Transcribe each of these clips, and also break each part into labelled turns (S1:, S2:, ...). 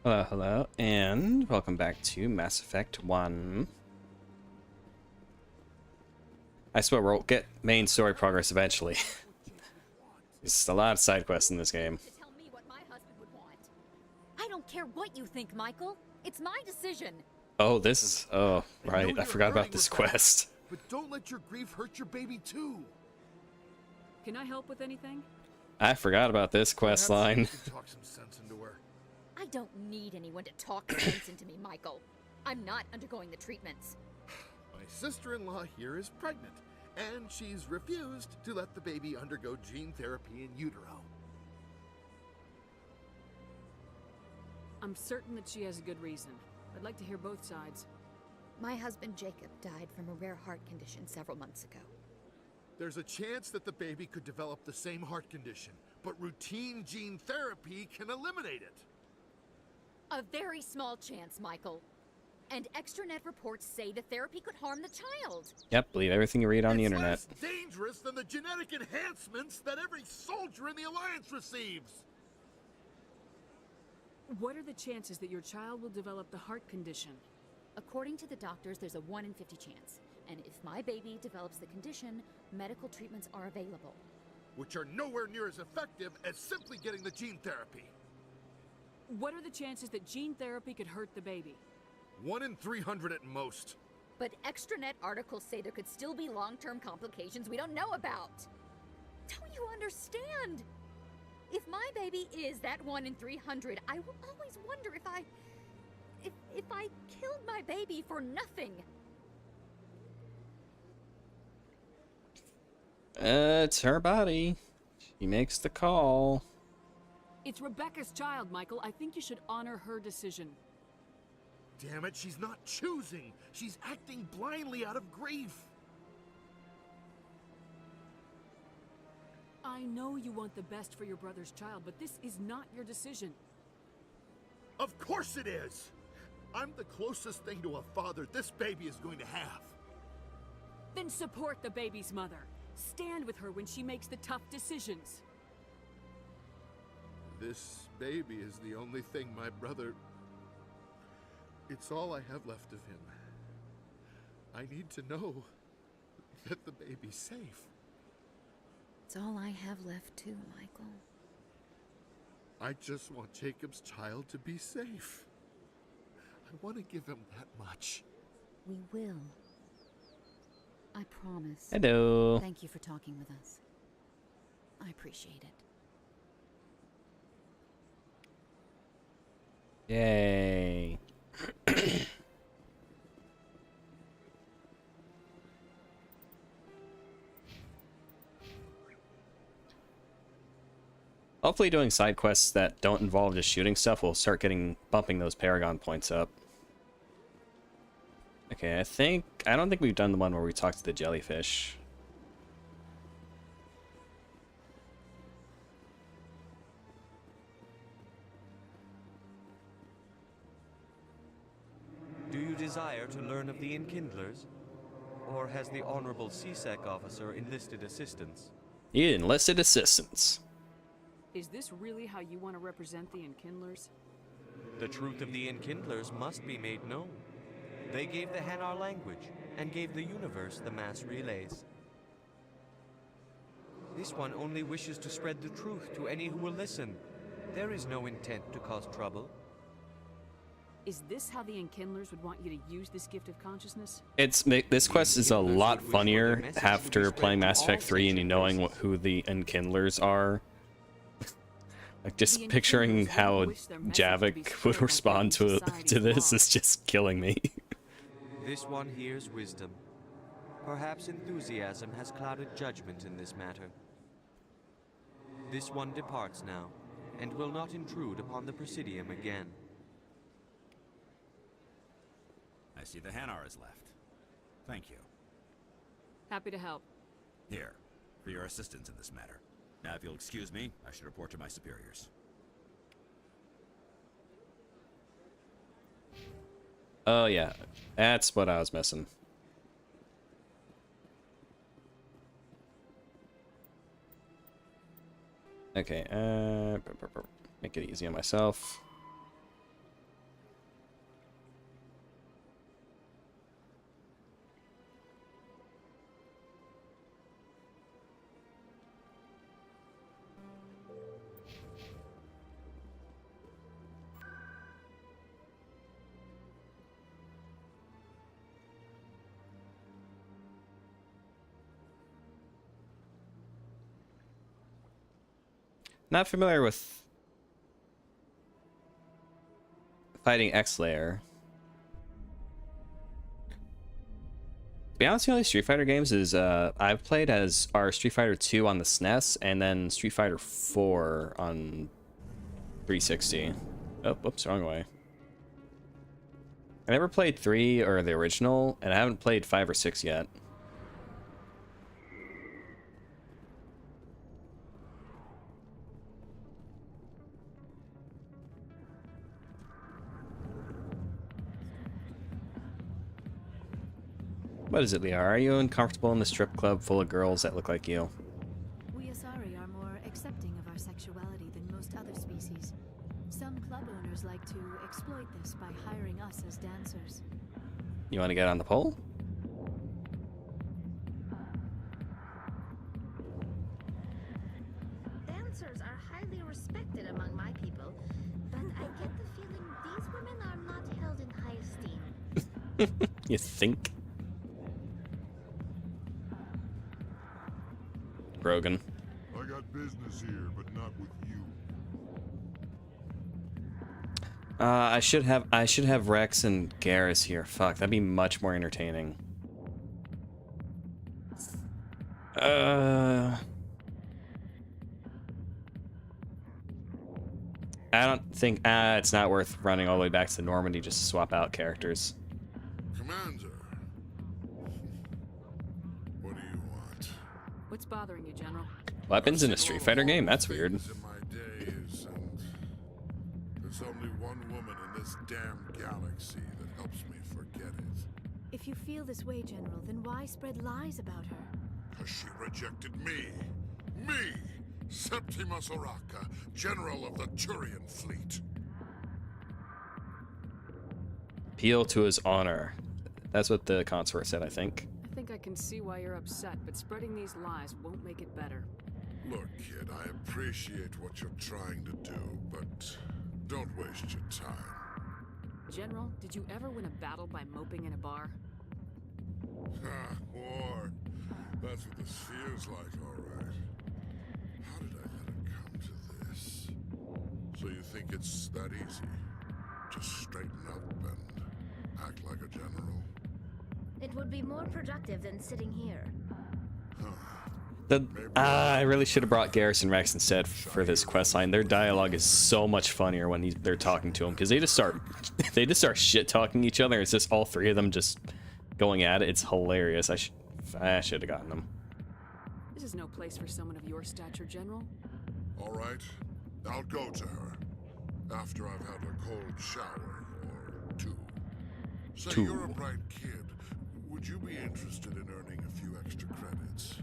S1: Hello, hello, and welcome back to Mass Effect 1. I swear we'll get main story progress eventually. There's a lot of side quests in this game.
S2: To tell me what my husband would want. I don't care what you think, Michael. It's my decision.
S1: Oh, this is... Oh, right. I forgot about this
S3: Rebecca,
S1: quest.
S3: But don't let your grief hurt your baby too.
S4: Can I help with anything?
S1: I forgot about this quest line.
S3: You can talk some sense into her.
S2: I don't need anyone to talk sense into me, Michael. I'm not undergoing the treatments.
S3: My sister-in-law here is pregnant, and she's refused to let the baby undergo gene therapy in utero.
S4: I'm certain that she has a good reason. I'd like to hear both sides.
S2: My husband Jacob died from a rare heart condition several months ago.
S3: There's a chance that the baby could develop the same heart condition, but routine gene therapy can eliminate it.
S2: A very small chance, Michael. And extranet reports say the therapy could harm the child.
S1: Yep, believe everything you read on the internet.
S3: It's less dangerous than the genetic enhancements that every soldier in the Alliance receives.
S4: What are the chances that your child will develop the heart condition?
S2: According to the doctors, there's a 1 in 50 chance. And if my baby develops the condition, medical treatments are available.
S3: Which are nowhere near as effective as simply getting the gene therapy.
S4: What are the chances that gene therapy could hurt the baby?
S3: 1 in 300 at most.
S2: But extranet articles say there could still be long-term complications we don't know about. Don't you understand? If my baby is that 1 in 300, I will always wonder if I killed my baby for nothing.
S1: It's her body. She makes the call.
S4: It's Rebecca's child, Michael. I think you should honor her decision.
S3: Damn it, she's not choosing. She's acting blindly out of grief.
S4: I know you want the best for your brother's child, but this is not your decision.
S3: Of course it is. I'm the closest thing to a father this baby is going to have.
S4: Then support the baby's mother. Stand with her when she makes the tough decisions.
S3: This baby is the only thing my brother... It's all I have left of him. I need to know that the baby's safe.
S2: It's all I have left too, Michael.
S3: I just want Jacob's child to be safe. I want to give him that much.
S2: We will. I promise.
S1: Hello.
S2: Thank you for talking with us. I appreciate it.
S1: Yay. Hopefully doing side quests that don't involve just shooting stuff will start bumping those Paragon points up. Okay, I don't think we've done the one where we talked to the jellyfish.
S5: Do you desire to learn of the Enkindlers? Or has the Honorable CSEC officer enlisted assistance?
S1: You enlisted assistance.
S4: Is this really how you want to represent the Enkindlers?
S5: The truth of the Enkindlers must be made known. They gave the Hanar language, and gave the universe the mass relays. This one only wishes to spread the truth to any who will listen. There is no intent to cause trouble.
S4: Is this how the Enkindlers would want you to use this gift of consciousness?
S1: This quest is a lot funnier after playing Mass Effect 3 and you knowing who the Enkindlers are. Like, just picturing how Javik would respond to this is just killing me.
S5: This one hears wisdom. Perhaps enthusiasm has clouded judgment in this matter. This one departs now, and will not intrude upon the Presidium again.
S6: I see the Hanar is left. Thank you.
S4: Happy to help.
S6: Here, for your assistance in this matter. Now, if you'll excuse me, I should report to my superiors.
S1: Oh yeah, that's what I was missing. Okay, make it easy on myself. Not familiar with fighting X-Layer. To be honest, the only Street Fighter games is I've played as are Street Fighter 2 on the SNES and then Street Fighter 4 on 360. Oh, whoops, wrong way. I never played 3 or the original, and I haven't played 5 or 6 yet. What is it, Leah? Are you uncomfortable in the strip club full of girls that look like you?
S7: We Asari are more accepting of our sexuality than most other species. Some club owners like to exploit this by hiring us as dancers.
S1: You want to get on the pole?
S8: Dancers are highly respected among my people, but I get the feeling these women are not held in high esteem.
S1: You think? Brogan.
S3: I got business here, but not with you.
S1: I should have Rex and Garrus here. Fuck, that'd be much more entertaining. I don't think it's not worth running all the way back to Normandy just to swap out characters.
S3: Commander, what do you want?
S4: What's bothering you, General?
S1: Weapons in a Street Fighter game? That's weird.
S3: In my days, and there's only one woman in this damn galaxy that helps me forget it.
S7: If you feel this way, General, then why spread lies about her?
S3: Because she rejected me. Me! Septimus Oraka, General of the Turian Fleet.
S1: Appeal to his honor. That's what the consort said, I think.
S4: I think I can see why you're upset, but spreading these lies won't make it better.
S3: Look, kid, I appreciate what you're trying to do, but don't waste your time.
S4: General, did you ever win a battle by moping in a bar?
S3: War. That's what this feels like, all right. How did I let it come to this? So you think it's that easy? Just straighten up and act like a general?
S8: It would be more productive than sitting here.
S1: I really should have brought Garrus and Rex instead for this quest line. Their dialogue is so much funnier when they're talking to him because they just start shit talking each other. It's just all three of them just going at it. It's hilarious. I should have gotten them.
S4: This is no place for someone of your stature, General.
S3: All right, I'll go to her after I've had a cold shower or two. Say, you're a bright kid. Would you be interested in earning a few extra credits?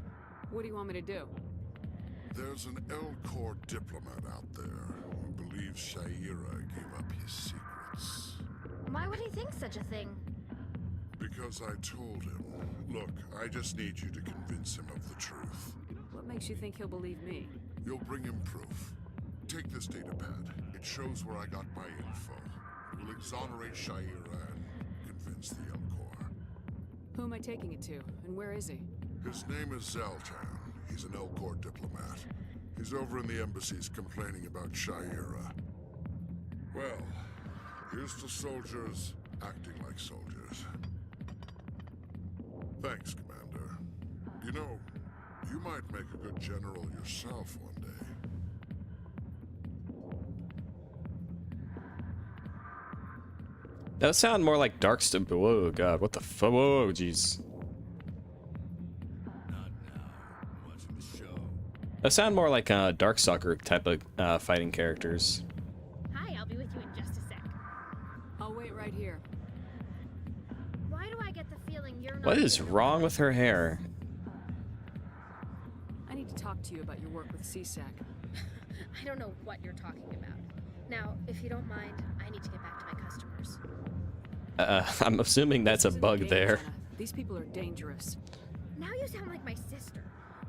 S4: What do you want me to do?
S3: There's an L-Corps diplomat out there who believes Shaira gave up his secrets.
S8: Why would he think such a thing?
S3: Because I told him. Look, I just need you to convince him of the truth.
S4: What makes you think he'll believe me?
S3: You'll bring him proof. Take this data pad. It shows where I got my info. It will exonerate Shaira and convince the L-Corps.
S4: Who am I taking it to, and where is he?
S3: His name is Zaltan. He's an L-Corps diplomat. He's over in the embassies complaining about Shaira. Well, here's to soldiers acting like soldiers. Thanks, Commander. You know, you might make a good general yourself one day.
S1: That sound more like Darkstone. Whoa, God, what the fuck? Whoa, jeez.
S6: Not now. Watching the show.
S1: That sound more like Darkstalker type of fighting characters.
S8: Hi, I'll be with you in just a sec.
S4: I'll wait right here.
S8: Why do I get the feeling you're not...
S1: What is wrong with her hair?
S4: I need to talk to you about your work with CSAC.
S8: I don't know what you're talking about. Now, if you don't mind, I need to get back to my customers.
S1: I'm assuming that's a
S4: This isn't
S1: bug
S4: game,
S1: there.
S4: Jenna. These people are dangerous.
S8: Now you sound like my sister.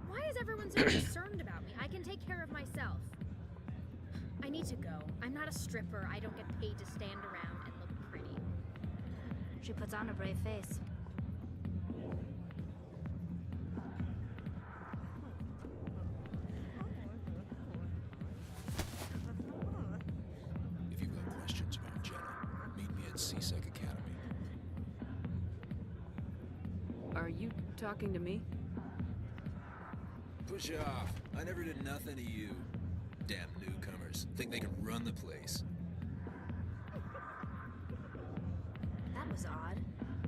S8: Why is everyone so concerned about me? I can take care of myself. I need to go. I'm not a stripper. I don't get paid to stand around and look pretty. She puts on a brave face.
S4: talking to me?
S9: Push off. I never did nothing to you. Damn newcomers. Think they can run the place.
S8: That was odd.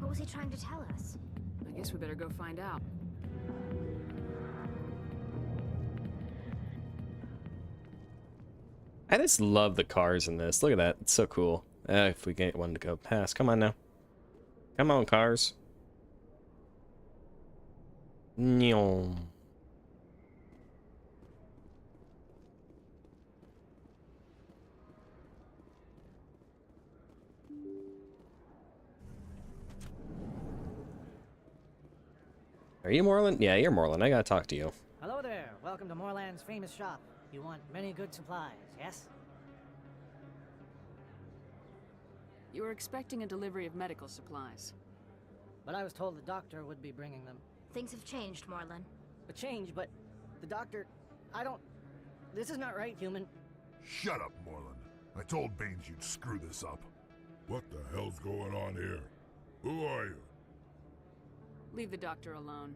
S8: What was he trying to tell us?
S4: I guess we better go find out.
S1: I just love the cars in this. Look at that. It's so cool. If we get one to go past. Come on now. Come on, cars. Nyom. Are you Moreland? Yeah, you're Moreland. I gotta talk to you.
S10: Hello there. Welcome to Moreland's famous shop. You want many good supplies, yes?
S4: You were expecting a delivery of medical supplies.
S10: But I was told the doctor would be bringing them.
S8: Things have changed, Moreland.
S10: A change, but the doctor... I don't... This is not right, human.
S3: Shut up, Moreland. I told Baines you'd screw this up. What the hell's going on here? Who are you?
S4: Leave the doctor alone.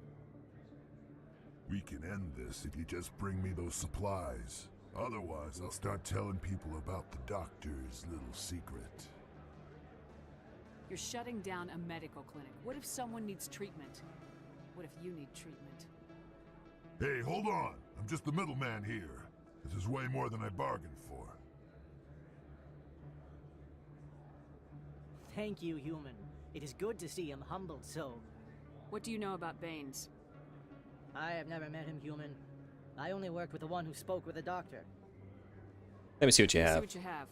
S3: We can end this if you just bring me those supplies. Otherwise, I'll start telling people about the doctor's little secret.
S4: You're shutting down a medical clinic. What if someone needs treatment? What if you need treatment?
S3: Hey, hold on. I'm just the middleman here. This is way more than I bargained for.
S10: Thank you, human. It is good to see him humbled so.
S4: What do you know about Baines?
S10: I have never met him, human. I only worked with the one who spoke with the doctor.
S1: Let me see what you
S4: See
S1: have.
S4: what you have.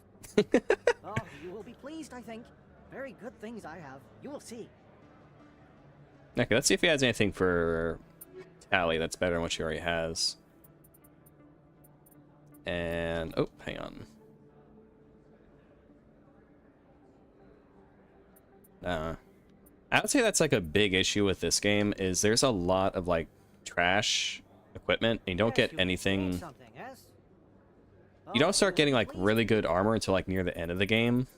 S10: Oh, you will be pleased, I think. Very good things I have. You will see.
S1: Okay, let's see if he has anything for Tally that's better than what she already has. And oh, hang on. I would say that's like a big issue with this game is there's a lot of like trash equipment and you don't get anything. You don't start getting like really good armor until like near the end of the game.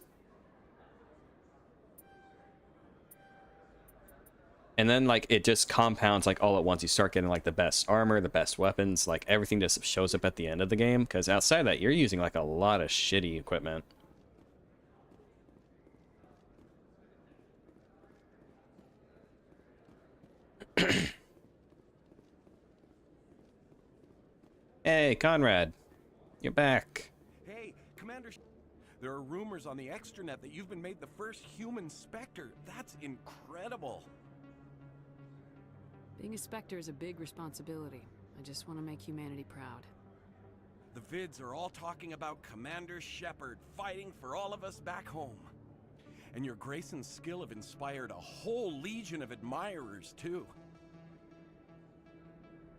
S1: And then like it just compounds like all at once. You start getting like the best armor, the best weapons, like everything just shows up at the end of the game. Because outside of that, you're using like a lot of shitty equipment. Hey, Conrad. You're back.
S11: Hey, Commander... There are rumors on the extranet that you've been made the first human Spectre. That's incredible.
S4: Being a Spectre is a big responsibility. I just want to make humanity proud.
S11: The vids are all talking about Commander Shepard fighting for all of us back home. And your grace and skill have inspired a whole legion of admirers, too.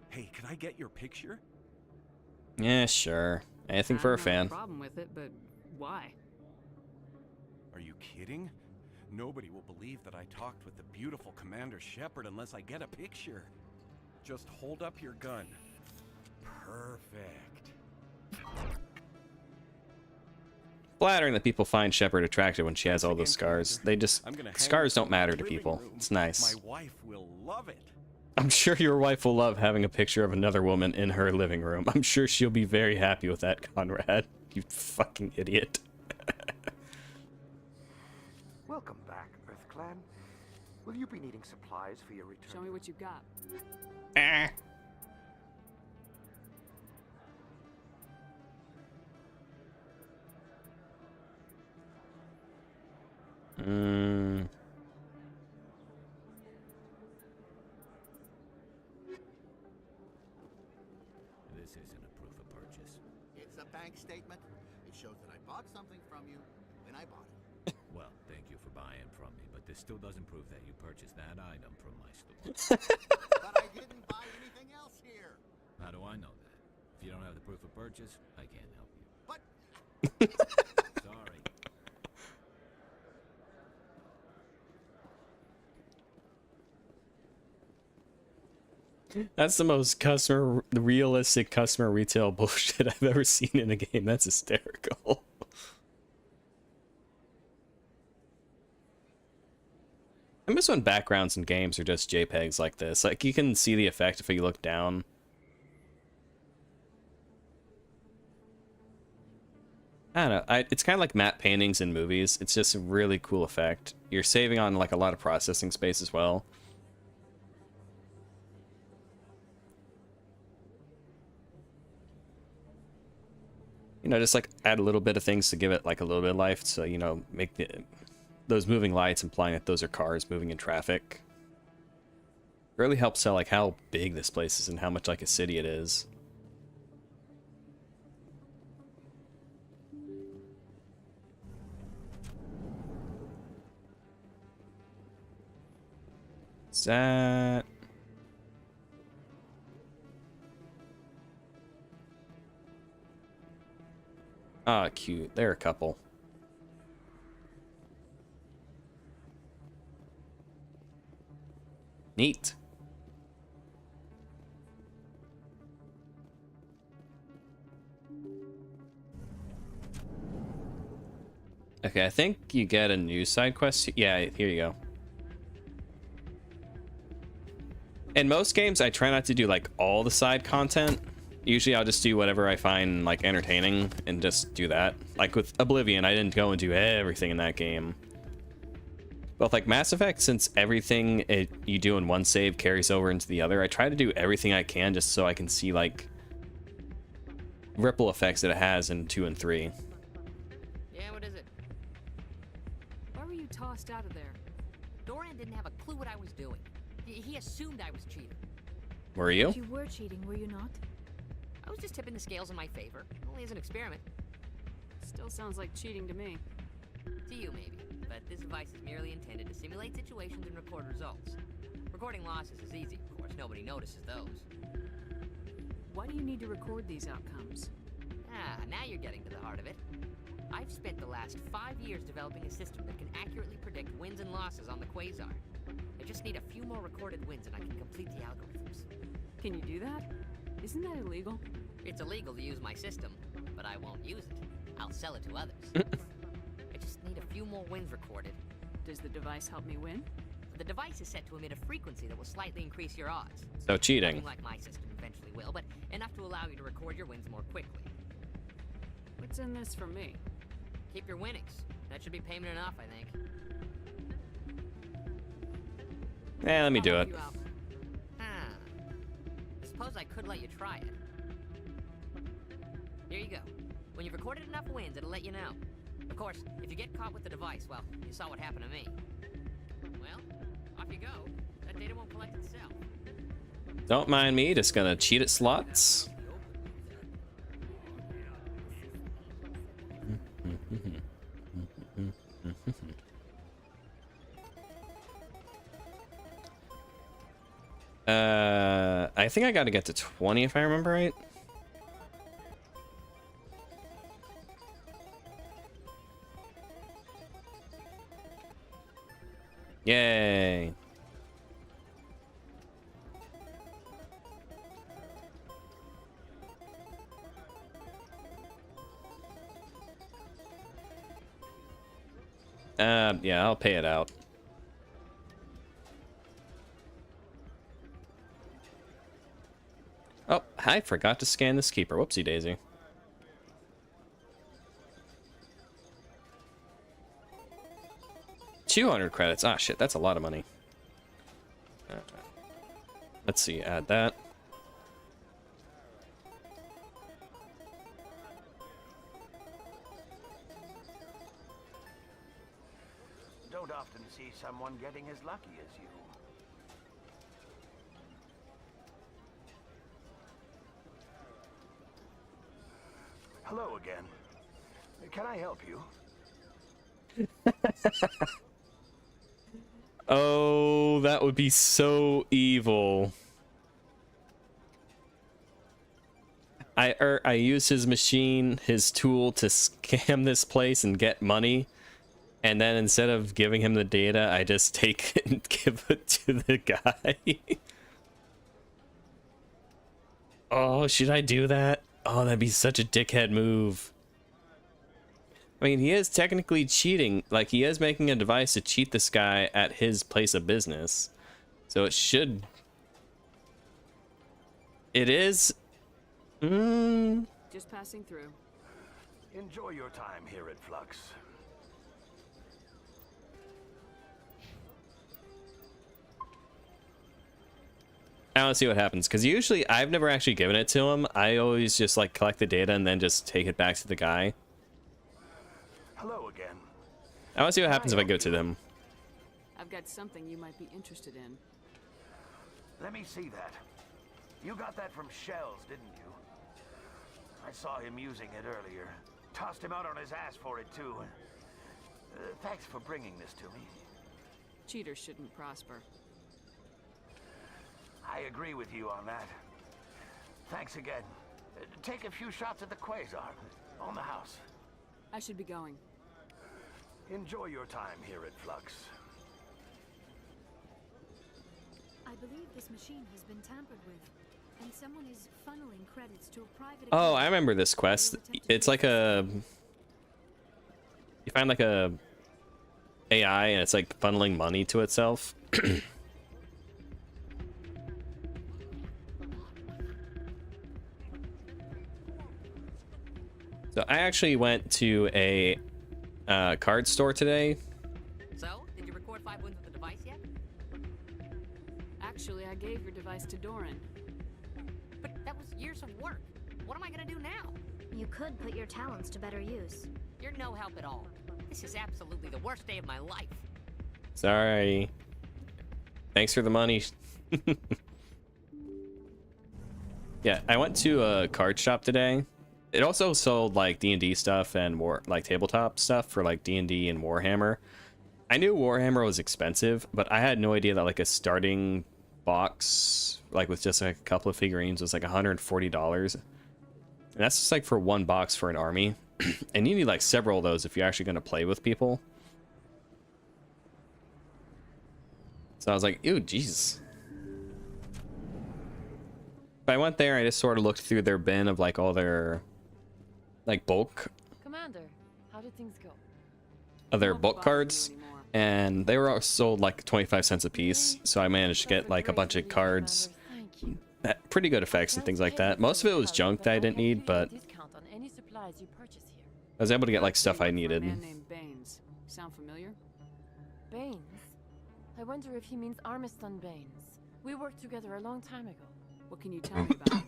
S11: Hey, could I get your picture?
S1: Yeah, sure. Anything for a fan.
S4: I don't have a problem with it, but why?
S11: Are you kidding? Nobody will believe that I talked with the beautiful Commander Shepard unless I get a picture. Just hold up your gun. Perfect.
S1: Flattering that people find Shepard attractive when she has all those scars. They just... Scars don't matter to people. It's nice.
S11: My wife will love it.
S1: I'm sure your wife will love having a picture of another woman in her living room. I'm sure she'll be very happy with that, Conrad. You fucking idiot.
S12: Welcome back, Earth Clan. Will you be needing supplies for your return?
S4: Show me what you've got.
S1: Ah.
S6: This isn't a proof of purchase.
S13: It's a bank statement. It shows that I bought something from you when I bought it.
S6: Well, thank you for buying from me, but this still doesn't prove that you purchased that item from my store.
S13: But I didn't buy anything else here.
S6: How do I know that? If you don't have the proof of purchase, I can't help you.
S13: But...
S6: Sorry.
S1: That's the most realistic customer retail bullshit I've ever seen in a game. That's hysterical. I miss when backgrounds in games are just JPEGs like this. Like, you can see the effect if you look down. I don't know. It's kind of like matte paintings in movies. It's just a really cool effect. You're saving on like a lot of processing space as well. You know, just like add a little bit of things to give it like a little bit of life. So, you know, make those moving lights implying that those are cars moving in traffic. Really helps sell like how big this place is and how much like a city it is. Is that... Ah, cute. There are a couple. Neat. Okay, I think you get a new side quest. Yeah, here you go. In most games, I try not to do like all the side content. Usually I'll just do whatever I find like entertaining and just do that. Like with Oblivion, I didn't go and do everything in that game. But with like Mass Effect, since everything you do in one save carries over into the other, I try to do everything I can just so I can see like ripple effects that it has in 2 and 3.
S14: Yeah, what is it?
S4: Why were you tossed out of there?
S14: Doran didn't have a clue what I was doing. He assumed I was cheating.
S1: Were you?
S7: You were cheating, were you not?
S14: I was just tipping the scales in my favor, only as an experiment.
S4: Still sounds like cheating to me.
S14: To you, maybe. But this device is merely intended to simulate situations and record results. Recording losses is easy, of course. Nobody notices those.
S4: Why do you need to record these outcomes?
S14: Ah, now you're getting to the heart of it. I've spent the last 5 years developing a system that can accurately predict wins and losses on the Quasar. I just need a few more recorded wins and I can complete the algorithms.
S4: Can you do that? Isn't that illegal?
S14: It's illegal to use my system, but I won't use it. I'll sell it to others. I just need a few more wins recorded.
S4: Does the device help me win?
S14: The device is set to emit a frequency that will slightly increase your odds.
S1: So cheating.
S14: Nothing like my system eventually will, but enough to allow you to record your wins more quickly.
S4: What's in this for me?
S14: Keep your winnings. That should be payment enough, I think.
S1: Eh, let me do it.
S14: I suppose I could let you try it. Here you go. When you've recorded enough wins, it'll let you know. Of course, if you get caught with the device, well, you saw what happened to me. Well, off you go. That data won't collect itself.
S1: Don't mind me, just gonna cheat at slots. I think I gotta get to 20 if I remember right. Yay. Yeah, I'll pay it out. Oh, I forgot to scan this keeper. Whoopsie daisy. $200 credits. Ah, shit, that's a lot of money. Let's see, add that.
S12: Don't often see someone getting as lucky as you. Hello again. Can I help you?
S1: Oh, that would be so evil. I use his machine, his tool to scam this place and get money. And then instead of giving him the data, I just take it and give it to the guy. Oh, should I do that? Oh, that'd be such a dickhead move. I mean, he is technically cheating. Like, he is making a device to cheat this guy at his place of business. So it should... It is...
S4: Just passing through.
S12: Enjoy your time here at Flux.
S1: I want to see what happens, because usually I've never actually given it to him. I always just like collect the data and then just take it back to the guy.
S12: Hello again.
S1: I want to see what happens if I give it to them.
S4: I've got something you might be interested in.
S12: Let me see that. You got that from Shells, didn't you? I saw him using it earlier. Tossed him out on his ass for it, too. Thanks for bringing this to me.
S4: Cheaters shouldn't prosper.
S12: I agree with you on that. Thanks again. Take a few shots at the Quasar. On the house.
S4: I should be going.
S12: Enjoy your time here at Flux.
S7: I believe this machine has been tampered with, and someone is funneling credits to a private
S1: Oh,
S7: account.
S1: I remember this quest. It's like a... You find like a AI and it's like funneling money to itself. So I actually went to a card store today.
S14: So, did you record 5 wins with the device yet?
S4: Actually, I gave your device to Doran.
S14: But that was years of work. What am I gonna do now?
S8: You could put your talents to better use.
S14: You're no help at all. This is absolutely the worst day of my life.
S1: Sorry. Thanks for the money. Yeah, I went to a card shop today. It also sold like D&D stuff and more like tabletop stuff for like D&D and Warhammer. I knew Warhammer was expensive, but I had no idea that like a starting box, like with just like a couple of figurines, was like $140. And that's just like for one box for an army. And you need like several of those if you're actually going to play with people. So I was like, ew, jeez. But I went there, I just sort of looked through their bin of like all their like bulk
S15: Commander, how did things go?
S1: of their bulk cards, and they were all sold like 25 cents a piece. So I managed to get like a bunch of cards at pretty good effects and things like that. Most of it was junk that I didn't need, but I was able to get like stuff I needed.
S4: A man named Baines. Sound familiar?
S15: Baines? I wonder if he means Armiston Baines. We worked together a long time ago.
S4: What can you tell me about him?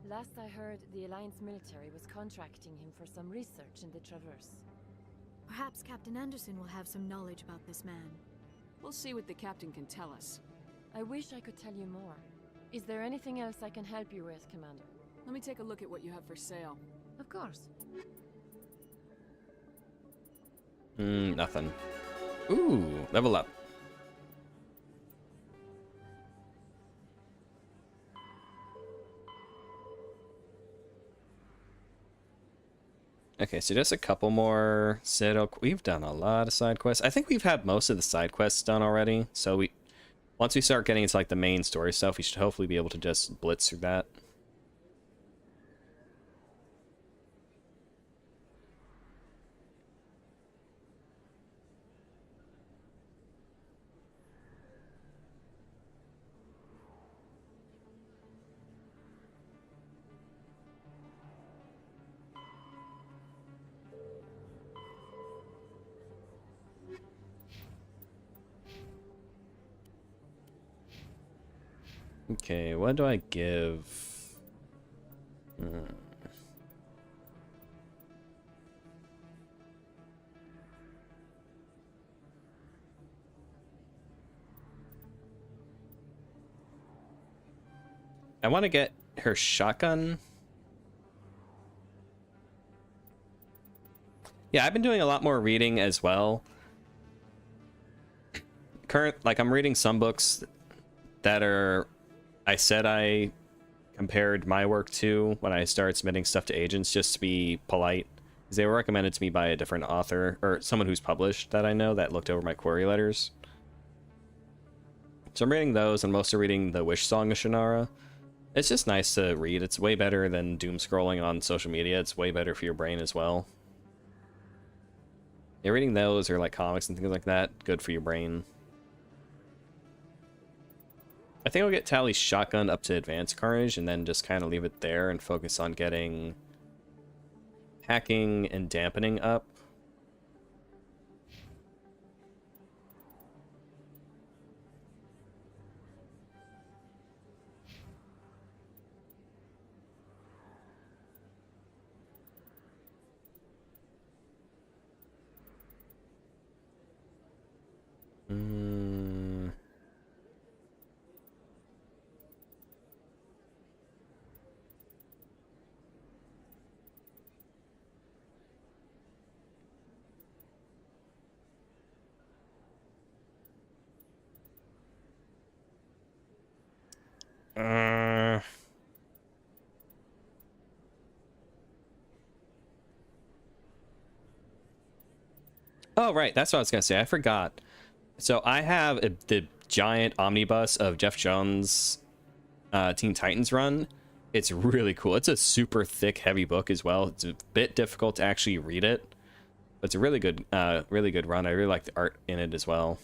S15: Last I heard, the Alliance military was contracting him for some research in the Traverse.
S7: Perhaps Captain Anderson will have some knowledge about this man.
S4: We'll see what the captain can tell us.
S15: I wish I could tell you more. Is there anything else I can help you with, Commander?
S4: Let me take a look at what you have for sale.
S15: Of course.
S1: Nothing. Ooh, level up. Okay, so just a couple more Citadel. We've done a lot of side quests. I think we've had most of the side quests done already. So once we start getting into like the main story stuff, we should hopefully be able to just blitz through that. Okay, what do I give? I want to get her shotgun. Yeah, I've been doing a lot more reading as well. I'm reading some books that are... I said I compared my work to when I started submitting stuff to agents, just to be polite. Because they were recommended to me by a different author, or someone who's published that I know that looked over my query letters. So I'm reading those, and mostly reading The Wish Song of Shannara. It's just nice to read. It's way better than doom scrolling on social media. It's way better for your brain as well. Yeah, reading those or like comics and things like that, good for your brain. I think I'll get Tally's shotgun up to advanced carnage and then just kind of leave it there and focus on getting hacking and dampening up. Oh, right. That's what I was going to say. I forgot. So I have the giant omnibus of Jeff Jones' Teen Titans run. It's really cool. It's a super thick, heavy book as well. It's a bit difficult to actually read it, but it's a really good run. I really like the art in it as well.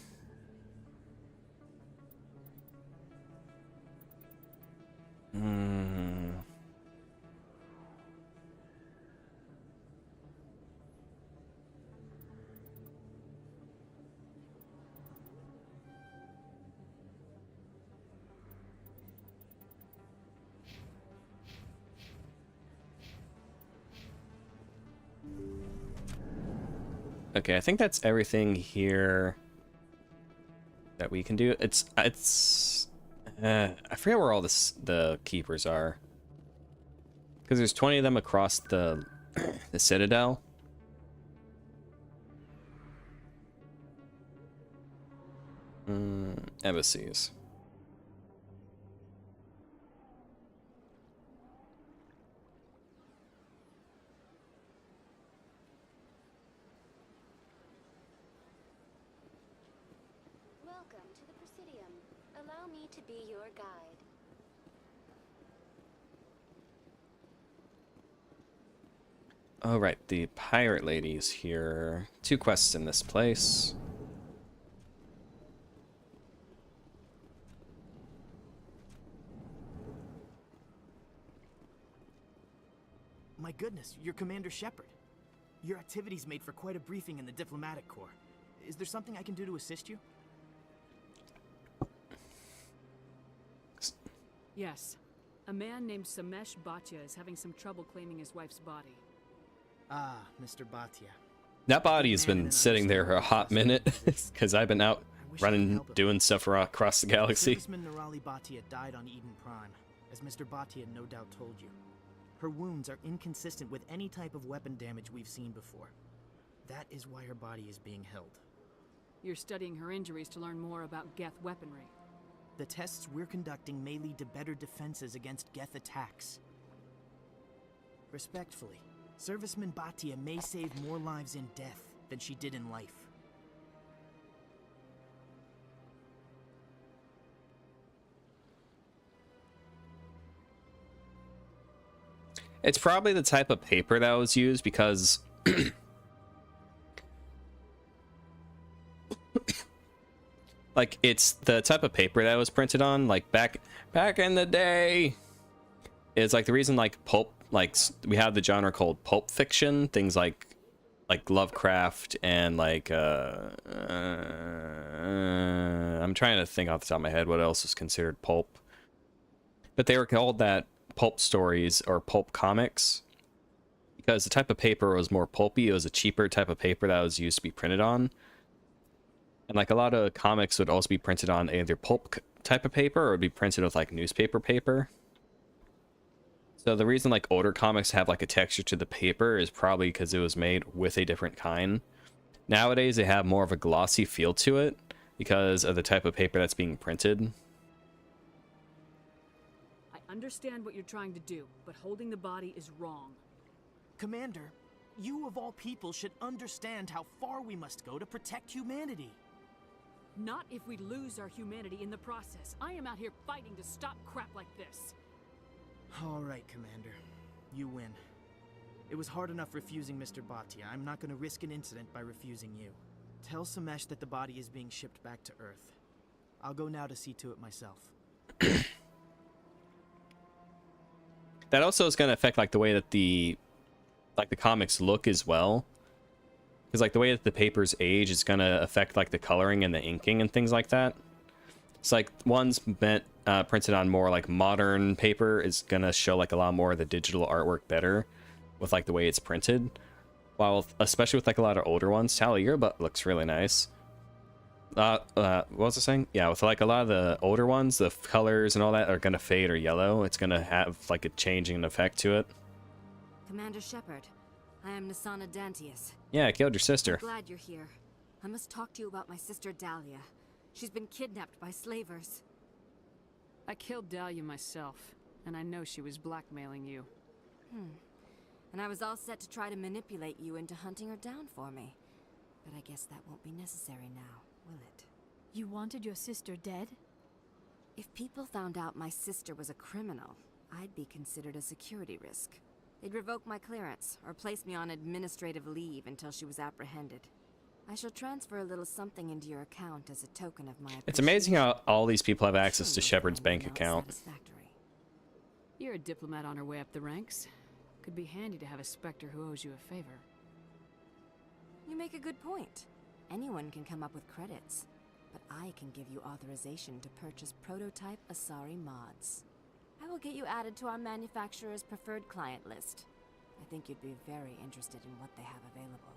S1: Okay, I think that's everything here that we can do. I forget where all the keepers are, because there's 20 of them across the Citadel. Embassies.
S16: Welcome to the Presidium. Allow me to be your guide.
S1: Oh, right, the pirate lady's here. 2 quests in this place.
S17: My goodness, you're Commander Shepard. Your activities made for quite a briefing in the Diplomatic Corps. Is there something I can do to assist you?
S4: Yes. A man named Samesh Bhatia is having some trouble claiming his wife's body.
S17: Ah, Mr. Bhatia.
S1: That body's been sitting there for a hot minute, because I've been out running, doing stuff across the galaxy.
S17: Serviceman Nirali Bhatia died on Eden Prime, as Mr. Bhatia no doubt told you. Her wounds are inconsistent with any type of weapon damage we've seen before. That is why her body is being held.
S4: You're studying her injuries to learn more about Geth weaponry.
S17: The tests we're conducting may lead to better defenses against Geth attacks. Respectfully, Serviceman Bhatia may save more lives in death than she did in life.
S1: It's probably the type of paper that was used, because like it's the type of paper that was printed on, like back in the day. It's like the reason like pulp, like we have the genre called pulp fiction, things like Lovecraft and like I'm trying to think off the top of my head what else is considered pulp, but they were called that pulp stories or pulp comics because the type of paper was more pulpy. It was a cheaper type of paper that was used to be printed on, and like a lot of comics would also be printed on either pulp type of paper or it would be printed with like newspaper paper. So the reason like older comics have like a texture to the paper is probably because it was made with a different kind. Nowadays they have more of a glossy feel to it because of the type of paper that's being printed.
S4: I understand what you're trying to do, but holding the body is wrong.
S17: Commander, you of all people should understand how far we must go to protect humanity.
S4: Not if we lose our humanity in the process. I am out here fighting to stop crap like this.
S17: All right, Commander. You win. It was hard enough refusing Mr. Bhatia. I'm not going to risk an incident by refusing you. Tell Samesh that the body is being shipped back to Earth. I'll go now to see to it myself.
S1: That also is going to affect like the way that the comics look as well. Because like the way that the papers age is going to affect like the coloring and the inking and things like that. It's like one's meant printed on more like modern paper is going to show like a lot more of the digital artwork better with like the way it's printed. While especially with like a lot of older ones, Tally, your butt looks really nice. What was I saying? Yeah, with like a lot of the older ones, the colors and all that are going to fade or yellow. It's going to have like a changing effect to it.
S18: Commander Shepard, I am Nasana Dantius.
S1: Yeah, I killed your sister.
S18: I'm glad you're here. I must talk to you about my sister Dahlia. She's been kidnapped by slavers.
S4: I killed Dahlia myself, and I know she was blackmailing you.
S18: And I was all set to try to manipulate you into hunting her down for me. But I guess that won't be necessary now, will it?
S7: You wanted your sister dead?
S18: If people found out my sister was a criminal, I'd be considered a security risk. They'd revoke my clearance, or place me on administrative leave until she was apprehended. I shall transfer a little something into your account as a token of my appreciation.
S1: It's amazing how all these people have access to Shepard's bank account.
S4: You're a diplomat on her way up the ranks. Could be handy to have a Spectre who owes you a favor.
S18: You make a good point. Anyone can come up with credits, but I can give you authorization to purchase prototype Asari mods. I will get you added to our manufacturer's preferred client list. I think you'd be very interested in what they have available.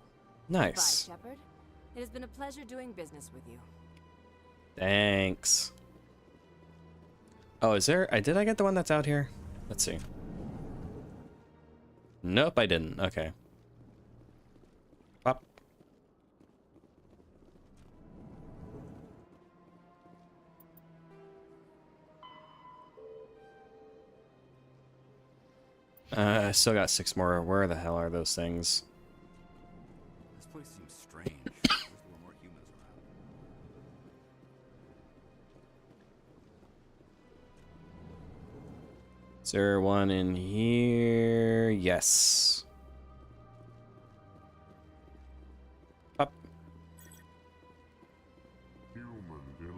S1: Nice.
S18: Goodbye, Shepard. It has been a pleasure doing business with you.
S1: Thanks. Oh, is there... did I get the one that's out here? Let's see. Nope, I didn't. Okay. Pop. I still got 6 more. Where the hell are those things?
S6: This place seems strange. There's a little more humans around.
S1: Is there one in here? Yes. Up.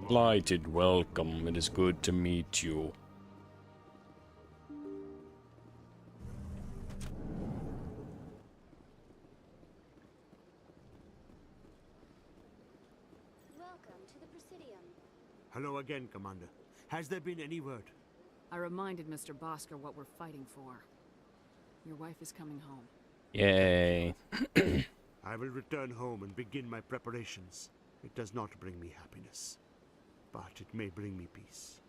S1: Delighted, welcome. It is good to meet you.
S16: Welcome to the Presidium.
S19: Hello again, Commander. Has there been any word?
S4: I reminded Mr. Bosker what we're fighting for. Your wife is coming home.
S1: Yay.
S19: I will return home and begin my preparations. It does not bring me happiness, but it may bring me peace.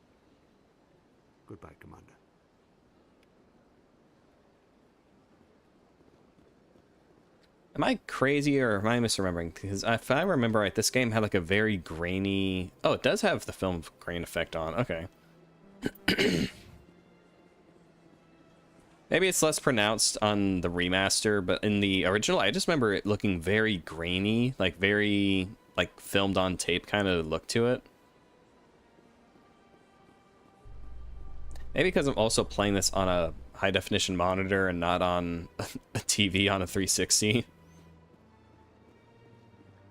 S19: Goodbye, Commander.
S1: Am I crazy or am I misremembering? Because if I remember right, this game had like a very grainy... Oh, it does have the film grain effect on. Okay. Maybe it's less pronounced on the remaster, but in the original, I just remember it looking very grainy, like very like filmed on tape kind of look to it. Maybe because I'm also playing this on a high definition monitor and not on a TV on a 360.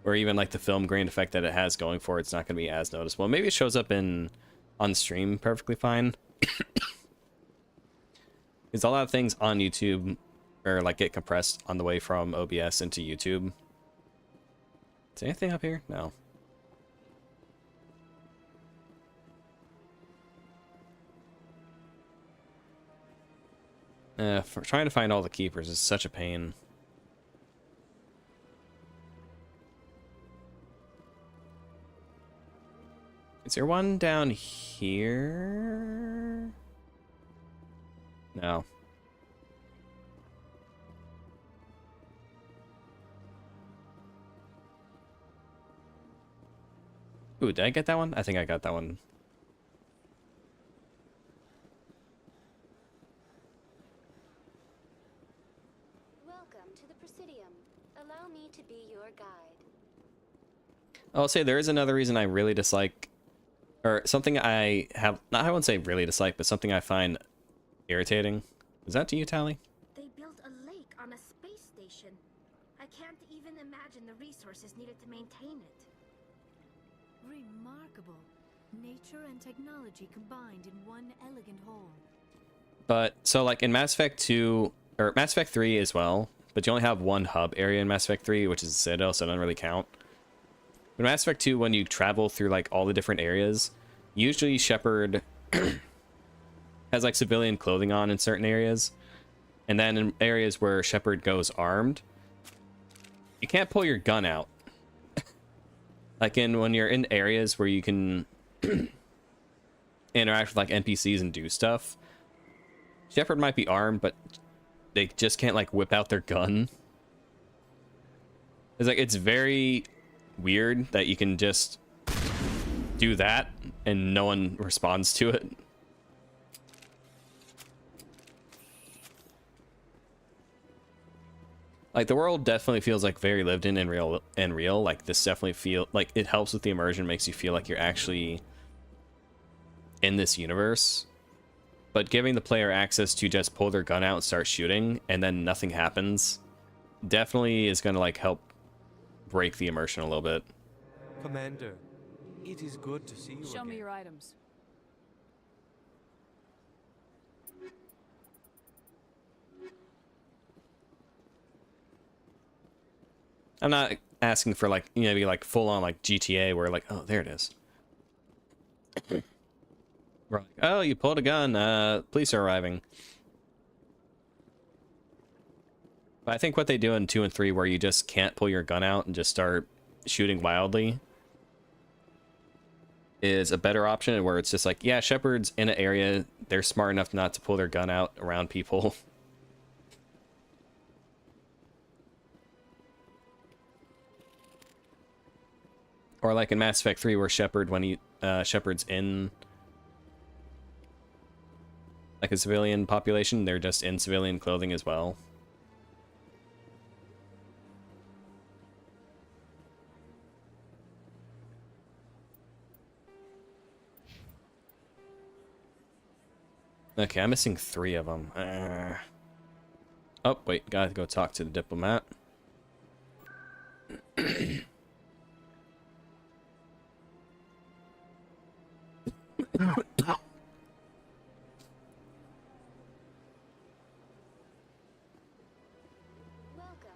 S1: Or even like the film grain effect that it has going for it's not going to be as noticeable. Maybe it shows up on stream perfectly fine. Because a lot of things on YouTube or like get compressed on the way from OBS into YouTube. Is there anything up here? No. For trying to find all the keepers is such a pain. Is there one down here? No. Ooh, did I get that one? I think I got that one.
S16: Welcome to the Presidium. Allow me to be your guide.
S1: I'll say there is another reason I really dislike, or something I have, not I won't say really dislike, but something I find irritating. Is that to you, Tally?
S8: They built a lake on a can't even imagine the resources needed to maintain it.
S7: Remarkable. Nature and technology combined in one elegant whole.
S1: But so like in Mass Effect 2 or Mass Effect 3 as well, but you only have one hub area in Mass Effect 3, which is Citadel, so it doesn't really count. In Mass Effect 2, when you travel through like all the different areas, usually Shepard has like civilian clothing on in certain areas, and then in areas where Shepard goes armed, you can't pull your gun out. Like when you're in areas where you can interact with like NPCs and do stuff, Shepard might be armed, but they just can't like whip out their gun. It's like, it's very weird that you can just do that and no one responds to it. Like the world definitely feels like very lived in and real. Like this definitely feel like it helps with the immersion, makes you feel like you're actually in this universe. But giving the player access to just pull their gun out and start shooting and then nothing happens definitely is going to like help break the immersion a little bit.
S5: Commander, it is good to see you
S4: Show
S5: again.
S4: me your items.
S1: I'm not asking for like, you know, be like full on like GTA where like, oh, there it is. We're like, oh, you pulled a gun. Police are arriving. But I think what they do in 2 and 3, where you just can't pull your gun out and just start shooting wildly, is a better option. Where it's just like, yeah, Shepard's in an area, they're smart enough not to pull their gun out around people. Or like in Mass Effect 3, where Shepard, when Shepard's in like a civilian population, they're just in civilian clothing as well. Okay, I'm missing 3 of them. Oh, wait, gotta go talk to the diplomat.
S16: Welcome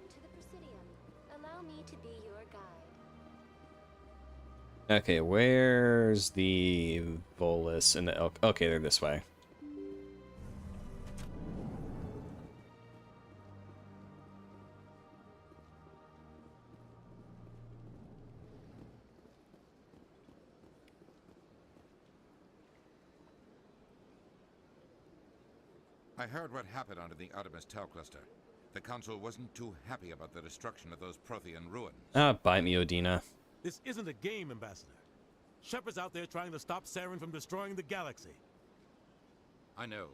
S16: to the Presidium. Allow me to be your guide.
S1: Okay, where's the Volus and the Elk? Okay, they're this way.
S20: I heard what happened under the Artemis Tau cluster. The Council wasn't too happy about the destruction of those Prothean ruins.
S1: Ah, bite me, Odina.
S21: This isn't a game, Ambassador. Shepard's out there trying to stop Saren from destroying the galaxy.
S20: I know.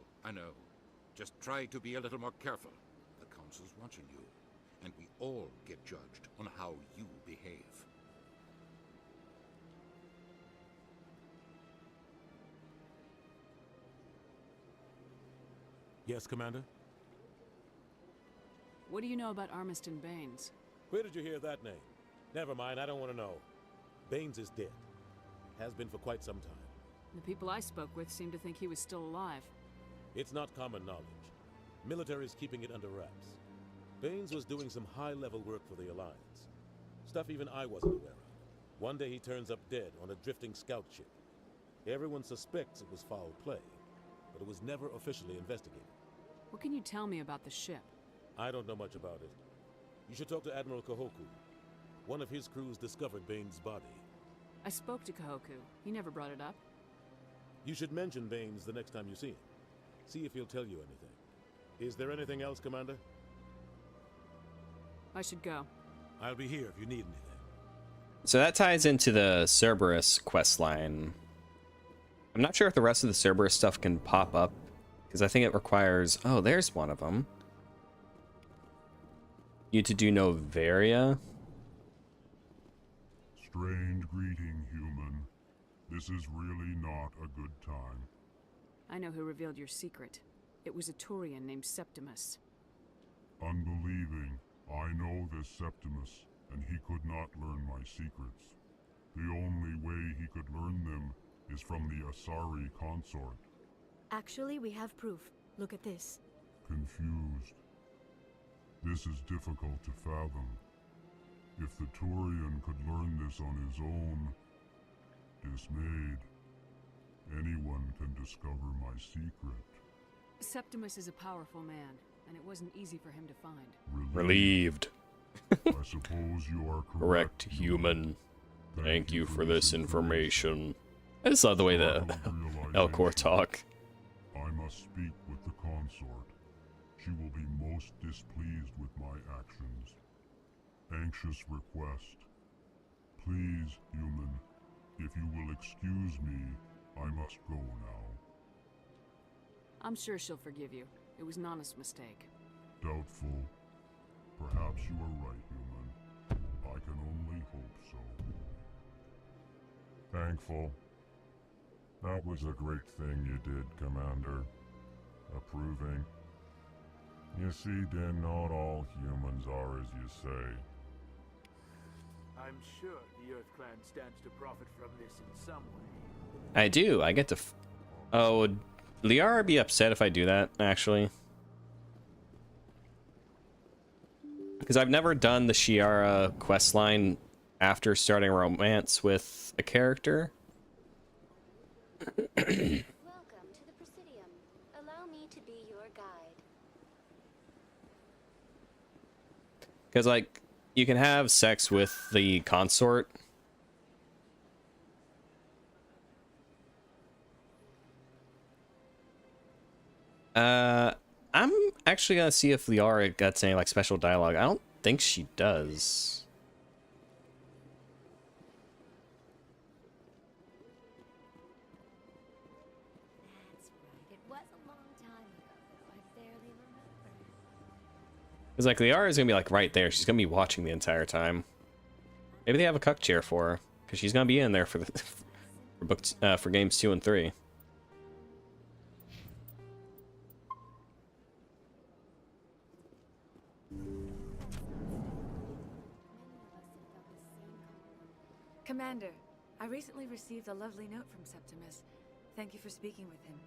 S20: Just try to be a little more careful. The Council's watching you, and we all get judged on how you behave.
S21: Yes, Commander?
S4: What do you know about Armiston Baines?
S21: Where did you hear that name? Never mind, I don't want to know. Baines is dead. Has been for quite some time.
S4: The people I spoke with seemed to think he was still alive.
S21: It's not common knowledge. Military's keeping it under wraps. Baines was doing some high-level work for the Alliance. Stuff even I wasn't aware of. One day he turns up dead on a drifting scout ship. Everyone suspects it was foul play, but it was never officially investigated.
S4: What can you tell me about the ship?
S21: I don't know much about it. You should talk to Admiral Kahoku. One of his crews discovered Baines' body.
S4: I spoke to Kahoku. He never brought it up.
S21: You should mention Baines the next time you see him. See if he'll tell you anything. Is there anything else, Commander?
S4: I should go.
S21: I'll be here if you need anything.
S1: So that ties into the Cerberus questline. I'm not sure if the rest of the Cerberus stuff can pop up, because I think it requires... Oh, there's one of them. You to do Novaria.
S3: Strange greeting, human. This is really not a good time.
S4: I know who revealed your secret. It was a Turian named Septimus.
S3: Unbelieving, I know this Septimus, and he could not learn my secrets. The only way he could learn them is from the Asari consort.
S7: Actually, we have proof. Look at this.
S3: Confused. This is difficult to fathom. If the Turian could learn this on his own, dismayed, anyone can discover my secret.
S4: Septimus is a powerful man, and it wasn't easy for him to find.
S1: Relieved.
S3: I suppose you are correct.
S1: Correct, human. Thank you for this information. I just love the way that Elcor talk.
S3: I must speak with the consort. She will be most displeased with my actions. Anxious request. Please, human, if you will excuse me, I must go now.
S4: I'm sure she'll forgive you. It was Nana's mistake.
S3: Doubtful. Perhaps you are right, human. I can only hope so.
S2: Thankful. That was a great thing you did, Commander. Approving. You see, Din, not all humans are as you say.
S22: I'm sure the Earth Clan stands to profit from this in some way.
S1: I do. I get to. Oh, would Liara be upset if I do that, actually? Because I've never done the Shiara questline after starting a romance with a character.
S16: Welcome to the Presidium. Allow me to be your guide.
S1: Because, like, you can have sex with the consort. I'm actually gonna see if Liara gets any, like, special dialogue. I don't think she does.
S16: It was a long time ago, though. I barely remember.
S1: Because, like, Liara is gonna be, like, right there. She's gonna be watching the entire time. Maybe they have a cuck chair for her, because she's gonna be in there for the for games 2 and 3.
S23: Commander, I recently received a lovely note from Septimus. Thank you for speaking with him.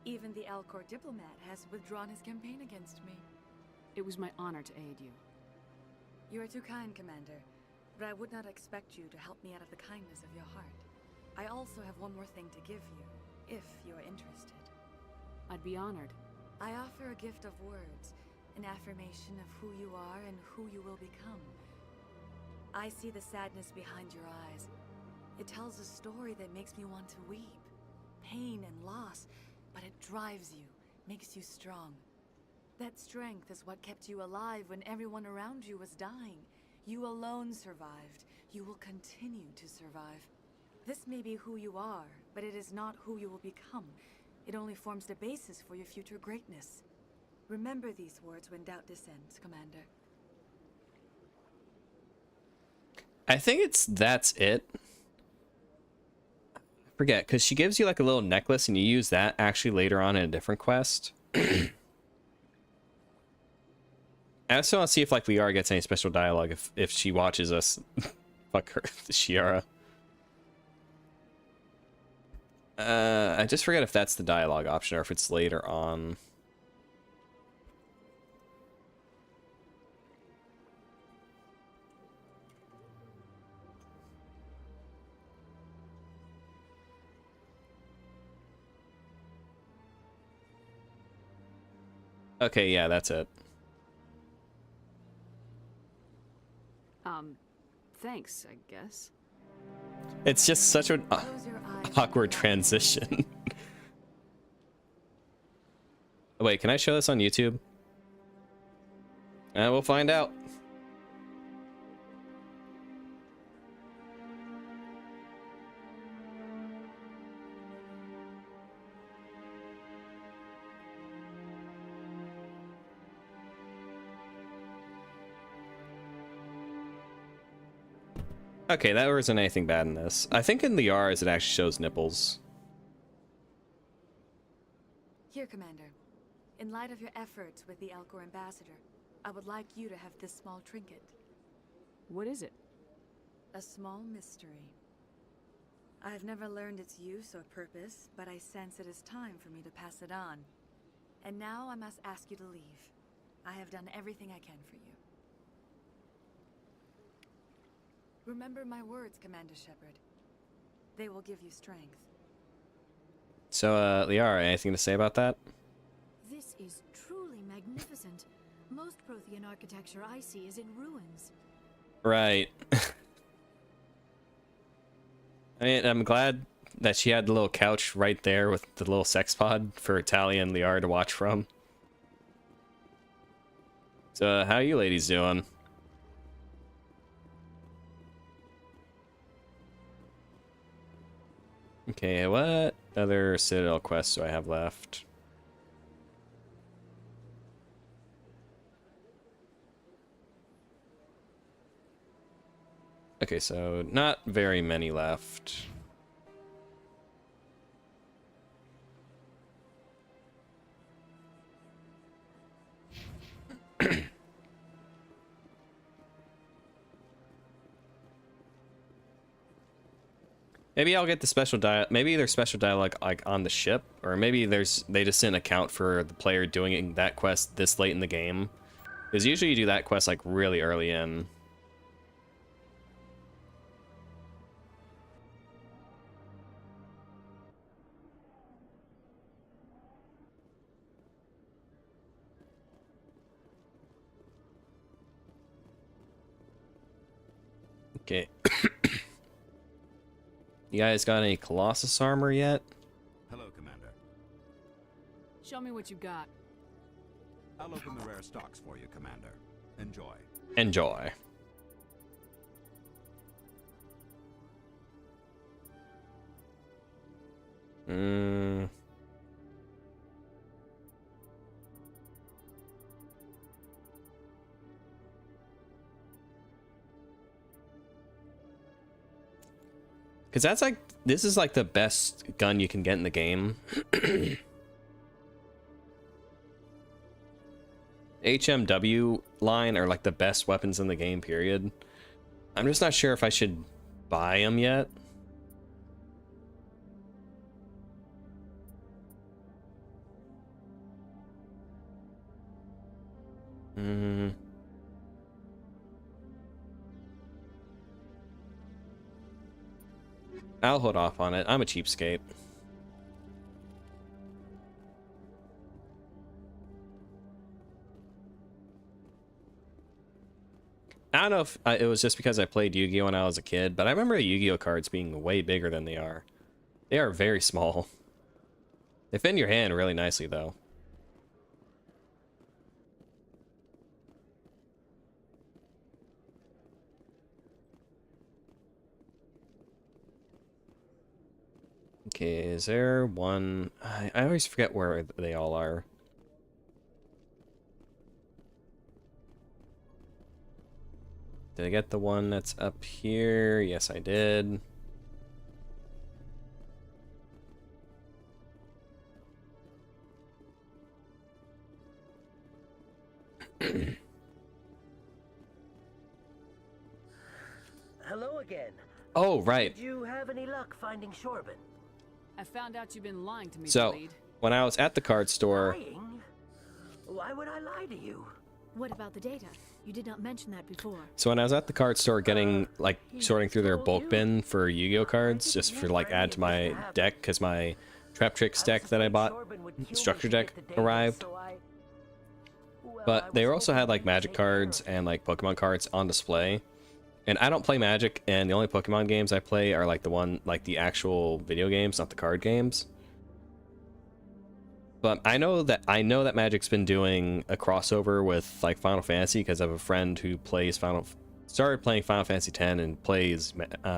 S23: Even the Alcor diplomat has withdrawn his campaign against me.
S4: It was my honor to aid you.
S23: You are too kind, Commander, but I would not expect you to help me out of the kindness of your heart. I also have one more thing to give you, if you are interested.
S4: I'd be honored.
S23: I offer a gift of words, an affirmation of who you are and who you will become. I see the sadness behind your eyes. It tells a story that makes me want to weep. Pain and loss, but it drives you, makes you strong. That strength is what kept you alive when everyone around you was dying. You alone survived. You will continue to survive. This may be who you are, but it is not who you will become. It only forms the basis for your future greatness. Remember these words when doubt descends, Commander.
S1: I think that's it. I forget, because she gives you like a little necklace and you use that actually later on in a different quest. I also want to see if like Liara gets any special dialogue if she watches us. Fuck her, Shiara. I just forget if that's the dialogue option or if it's later on. Okay, yeah, that's it.
S4: Thanks, I guess.
S1: It's just such an awkward transition. Wait, can I show this on YouTube? We'll find out. Okay, that wasn't anything bad in this. I think in the R's it actually shows nipples.
S23: Here, Commander. In light of your efforts with the Alcor ambassador, I would like you to have this small trinket.
S4: What is it?
S23: A small mystery. I have never learned its use or purpose, but I sense it is time for me to pass it on. And now I must ask you to leave. I have done everything I can for you. Remember my words, Commander Shepard. They will give you strength.
S1: So, Liara, anything to say about that?
S7: This is truly magnificent. Most Prothean architecture I see is in ruins.
S1: Right. I mean, I'm glad that she had the little couch right there with the little sex pod for Talia and Liara to watch from. So, how are you ladies doing? Okay, what other Citadel quests do I have left? Okay, so not very many left. Maybe I'll get the special maybe there's special dialogue like on the ship, or maybe they just didn't account for the player doing that quest this late in the game. Because usually you do that quest like really early in. Okay. You guys got any Colossus armor yet?
S6: Hello, Commander.
S4: Show me what you got.
S6: I'll open the rare stocks for you, Commander. Enjoy.
S1: Enjoy. Because that's like, this is like the best gun you can get in the game. HMW line are like the best weapons in the game, period. I'm just not sure if I should buy them yet. I'll hold off on it. I'm a cheapskate. I don't know if it was just because I played Yu-Gi-Oh when I was a kid, but I remember the Yu-Gi-Oh cards being way bigger than they are. They are very small. They fit in your hand really nicely, though. Okay, is there one? I always forget where they all are. Did I get the one that's up here? Yes, I did.
S9: Hello again.
S1: Oh, right.
S9: Did you have any luck finding Shorban?
S4: I found out you've been lying to me,
S1: So,
S4: Bleed.
S1: when I was at the card store...
S9: Lying? Why would I lie to you?
S7: What about the data? You did not mention that before.
S1: So when I was at the card store getting, like, sorting through their bulk bin for Yu-Gi-Oh cards, just for, like, add to my deck, because my Trap Tricks deck that I bought, Structure deck, arrived. But they also had, like, Magic cards and, like, Pokemon cards on display. And I don't play Magic, and the only Pokemon games I play are, like, the actual video games, not the card games. But I know that Magic's been doing a crossover with like Final Fantasy because I have a friend who started playing Final Fantasy X and plays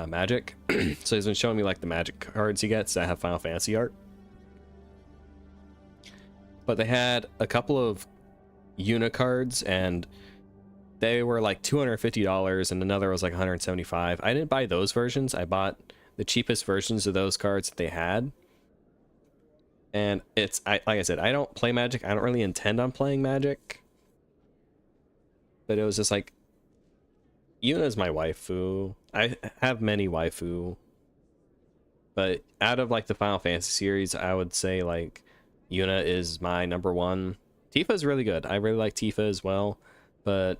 S1: Magic. So he's been showing me like the Magic cards he gets that have Final Fantasy art. But they had a couple of Unicards and they were like $250 and another was like $175. I didn't buy those versions. I bought the cheapest versions of those cards that they had. And like I said, I don't play Magic. I don't really intend on playing Magic. but it was just like, Yuna's my waifu. I have many waifu, but out of like the Final Fantasy series, I would say like Yuna is my number one. Tifa's really good. I really like Tifa as well, but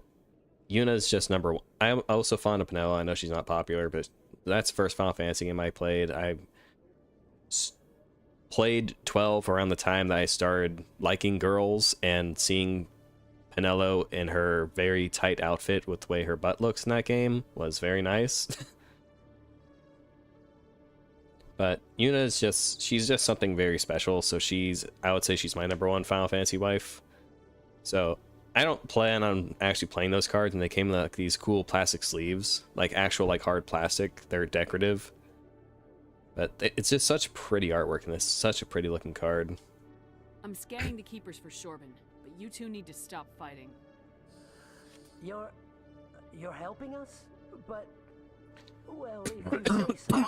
S1: Yuna's just number one. I'm also fond of Penelo. I know she's not popular, but that's the first Final Fantasy game I played. I played 12 around the time that I started liking girls, and seeing Penelo in her very tight outfit with the way her butt looks in that game was very nice. But Yuna is just, she's just something very special. So I would say she's my number one Final Fantasy wife. So I don't plan on actually playing those cards, and they came in like these cool plastic sleeves, like actual like hard plastic. They're decorative, but it's just such pretty artwork, and it's such a pretty looking card.
S4: I'm scanning the keepers for Shorban, but you two need to stop fighting.
S9: You're helping us? But, well, if you say so.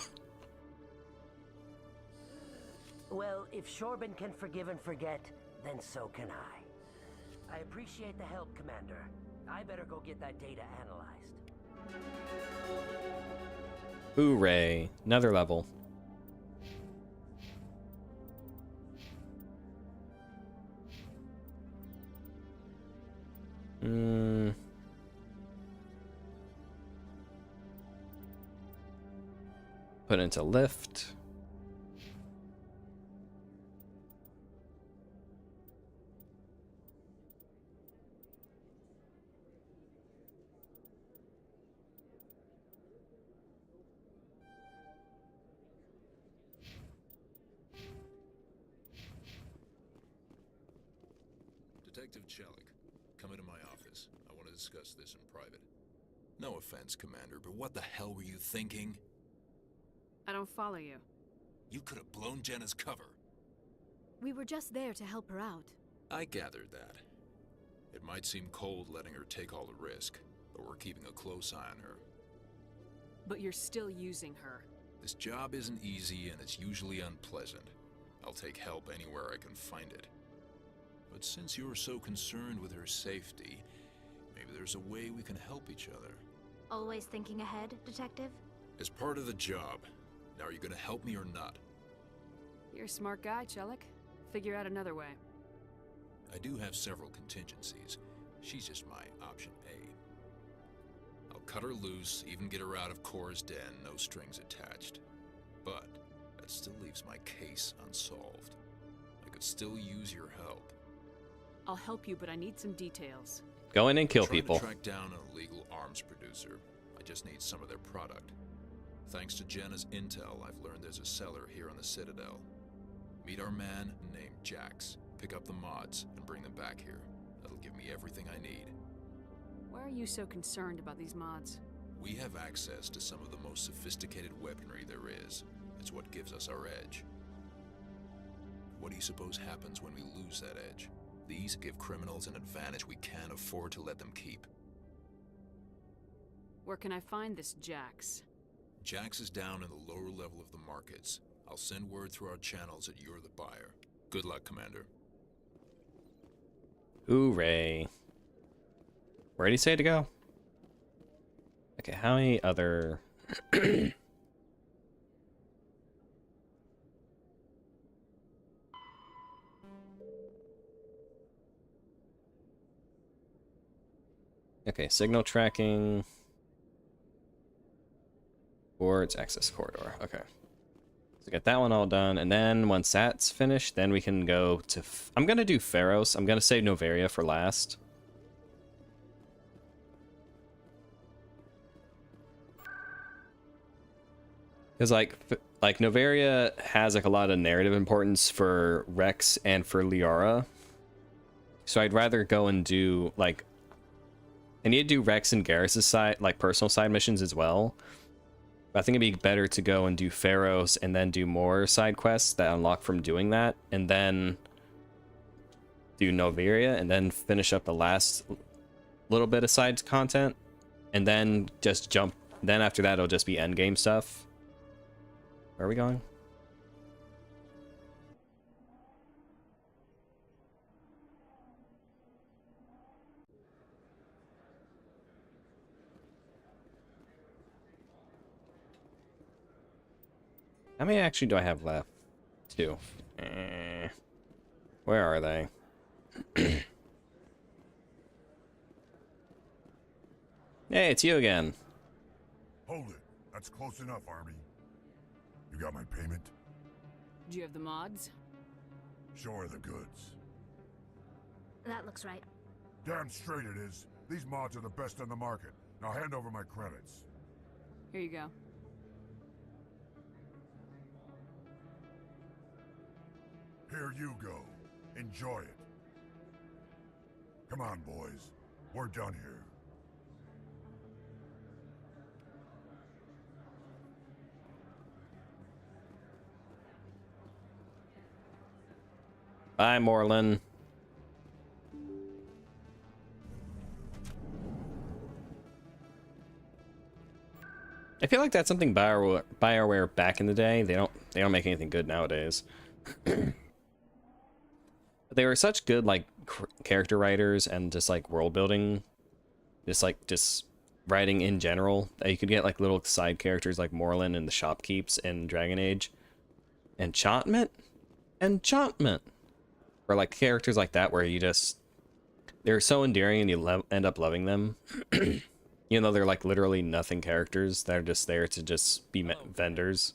S9: Well, if Shorban can forgive and forget, then so can I. I appreciate the help, Commander. I better go get that data analyzed.
S1: Hooray! Another level. Put into lift.
S10: Detective Chelik, come into my office. I want to discuss this in private. No offense, Commander, but what the hell were you thinking?
S4: I don't follow you.
S10: You could have blown Jenna's cover.
S7: We were just there to help her out.
S10: I gathered that. It might seem cold letting her take all the risk, but we're keeping a close eye on her.
S4: But you're still using her.
S10: This job isn't easy, and it's usually unpleasant. I'll take help anywhere I can find it. But since you're so concerned with her safety, maybe there's a way we can help each other.
S8: Always thinking ahead, Detective?
S10: As part of the job. Now, are you gonna help me or not?
S4: You're a smart guy, Chelik. Figure out another way.
S10: I do have several contingencies. She's just my option A. I'll cut her loose, even get her out of Cora's den, no strings attached. But that still leaves my case unsolved. I could still use your help.
S4: I'll help you, but I need some details.
S1: Go in and kill
S10: Trying
S1: people.
S10: to track down an illegal arms producer. I just need some of their product. Thanks to Jenna's intel, I've learned there's a seller here on the Citadel. Meet our man named Jax. Pick up the mods and bring them back here. That'll give me everything I need.
S4: Why are you so concerned about these mods?
S10: We have access to some of the most sophisticated weaponry there is. It's what gives us our edge. What do you suppose happens when we lose that edge? These give criminals an advantage we can't afford to let them keep.
S4: Where can I find this Jax?
S10: Jax is down in the lower level of the markets. I'll send word through our channels that you're the buyer. Good luck, Commander.
S1: Hooray. Where did he say to go? Okay, how many other... Okay, signal tracking. Boards, access corridor. Okay. So get that one all done, and then once that's finished, then we can go to... I'm gonna do Pharos. I'm gonna save Novaria for last. Because like Novaria has like a lot of narrative importance for Rex and for Liara. So I'd rather go and do like... I need to do Rex and Garrus' side, like personal side missions as well. But I think it'd be better to go and do Pharos and then do more side quests that unlock from doing that, and then do Novaria and then finish up the last little bit of side content, and then just jump. Then after that, it'll just be endgame stuff. Where are we going? How many actually do I have left? 2. Where are they? Hey, it's you again.
S3: Hold it. That's close enough, Army. You got my payment?
S4: Do you have the mods?
S3: Show her the goods.
S16: That looks right.
S3: Damn straight it is. These mods are the best on the market. Now hand over my credits.
S4: Here you go.
S3: Here you go. Enjoy it. Come on, boys. We're done here.
S1: Bye, Moreland. I feel like that's something BioWare back in the day. They don't make anything good nowadays. But they were such good like character writers and just like world building, just writing in general, that you could get like little side characters like Moreland and the shopkeeps in Dragon Age. Enchantment, or like characters like that where they're so endearing and you end up loving them. Even though they're like literally nothing characters that are just there to just be vendors.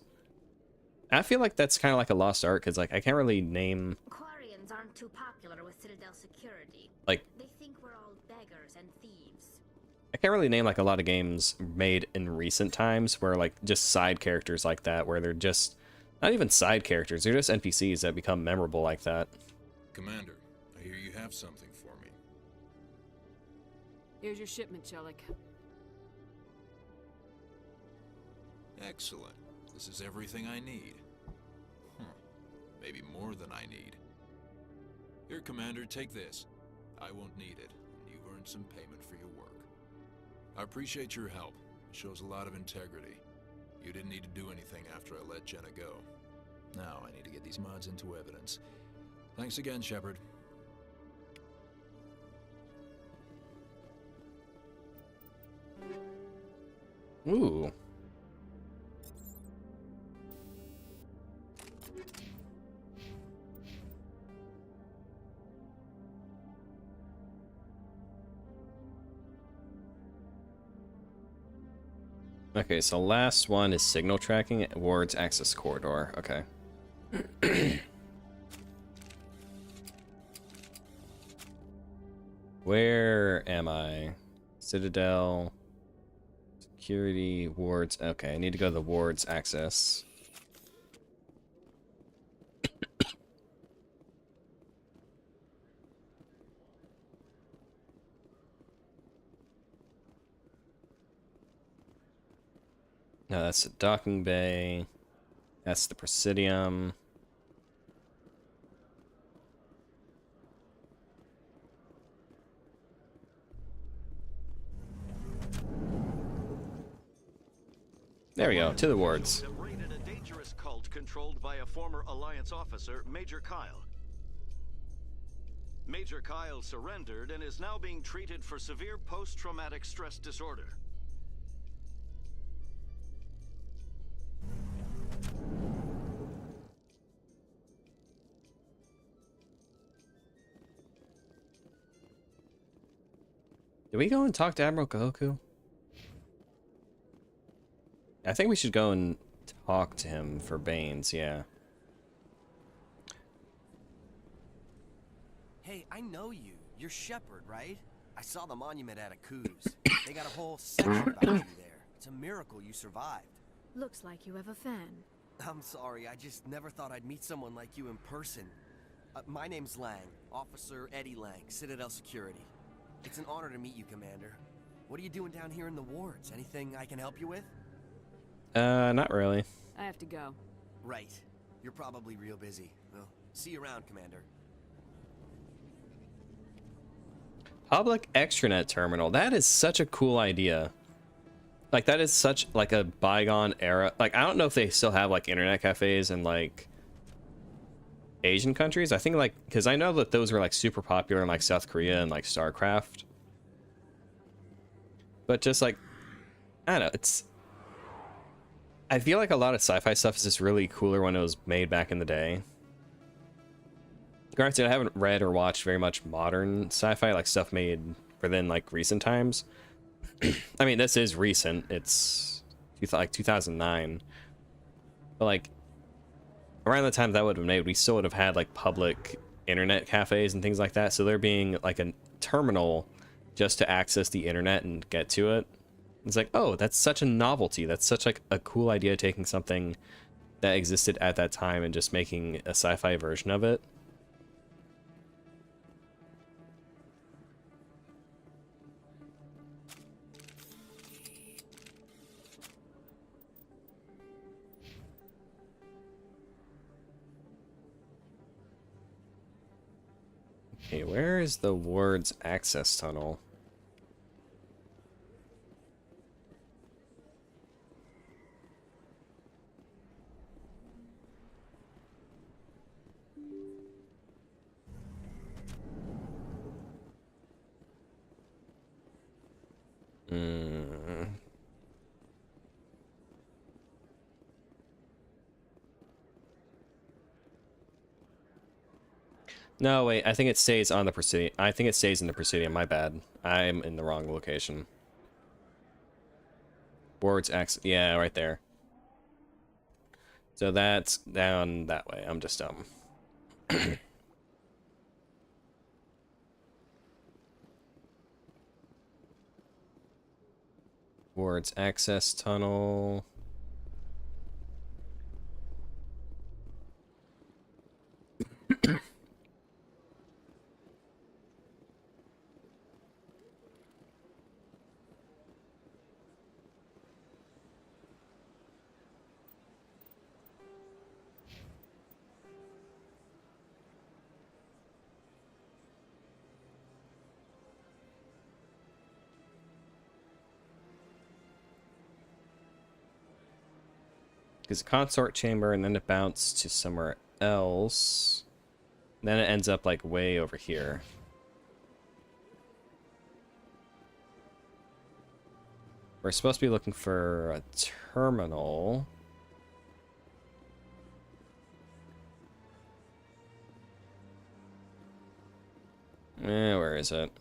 S1: I feel like that's kind of like a lost art because like I can't really name.
S16: Quarians aren't too popular with Citadel security.
S1: Like
S16: they think we're all beggars and thieves.
S1: I can't really name like a lot of games made in recent times where like just side characters like that, where they're just not even side characters, they're just NPCs that become memorable like that.
S10: Commander, I hear you have something for me.
S4: Here's your shipment, Shellick.
S10: Excellent. This is everything I need. Maybe more than I need. Here, Commander, take this. I won't need it. You've earned some payment for your work. I appreciate your help. It shows a lot of integrity. You didn't need to do anything after I let Jenna go. Now I need to get these mods into evidence. Thanks again, Shepard.
S1: Ooh. Okay, so last one is signal tracking wards access corridor. Okay. Where am I? Citadel. Security, wards. Okay, I need to go to the wards access. No, that's the docking bay. That's the Presidium. There we go, to the wards.
S11: Have raided a dangerous cult controlled by a former Alliance officer, Major Kyle. Major Kyle surrendered and is now being treated for severe post-traumatic stress disorder.
S1: Did we go and talk to Admiral Kahoku? I think we should go and talk to him for Baines, yeah.
S12: Hey, I know you. You're Shepard, right? I saw the monument at a cruise. They got a whole section about you there. It's a miracle you survived.
S7: Looks like you have a fan.
S12: I'm sorry, I just never thought I'd meet someone like you in person. My name's Lang, Officer Eddie Lang, Citadel Security. It's an honor to meet you, Commander. What are you doing down here in the wards? Anything I can help you with?
S1: Not really.
S4: I have to go.
S12: Right. You're probably real busy. Well, see you around, Commander.
S1: Public extranet terminal. That is such a cool idea. Like, that is such, like, a bygone era. Like, I don't know if they still have, like, internet cafes in, like, Asian countries. I think, like, because I know that those were, like, super popular in, like, South Korea and, like, StarCraft. But just, like, I don't know, it's... I feel like a lot of sci-fi stuff is just really cooler when it was made back in the day. Granted, I haven't read or watched very much modern sci-fi, like stuff made within like recent times. I mean, this is recent. It's like 2009. But like around the time that would have been made, we still would have had like public internet cafes and things like that. So there being like a terminal just to access the internet and get to it. It's like, oh, that's such a novelty. That's such like a cool idea, taking something that existed at that time and just making a sci-fi version of it. Okay, where is the ward's access tunnel? No, wait, I think it stays on the Presidium. I think it stays in the Presidium, my bad. I'm in the wrong location. Ward's access, yeah, right there. So that's down that way. I'm just dumb. Ward's access tunnel. Because consort chamber, and then it bounced to somewhere else. And then it ends up like way over here. We're supposed to be looking for a terminal. Where is it?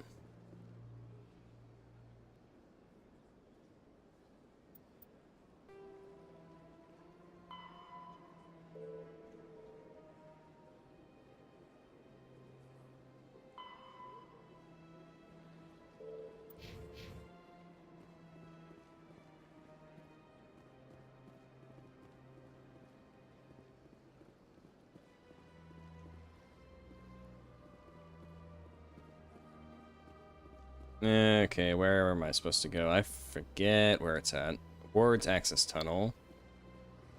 S1: Okay, where am I supposed to go? I forget where it's at. Ward's access tunnel.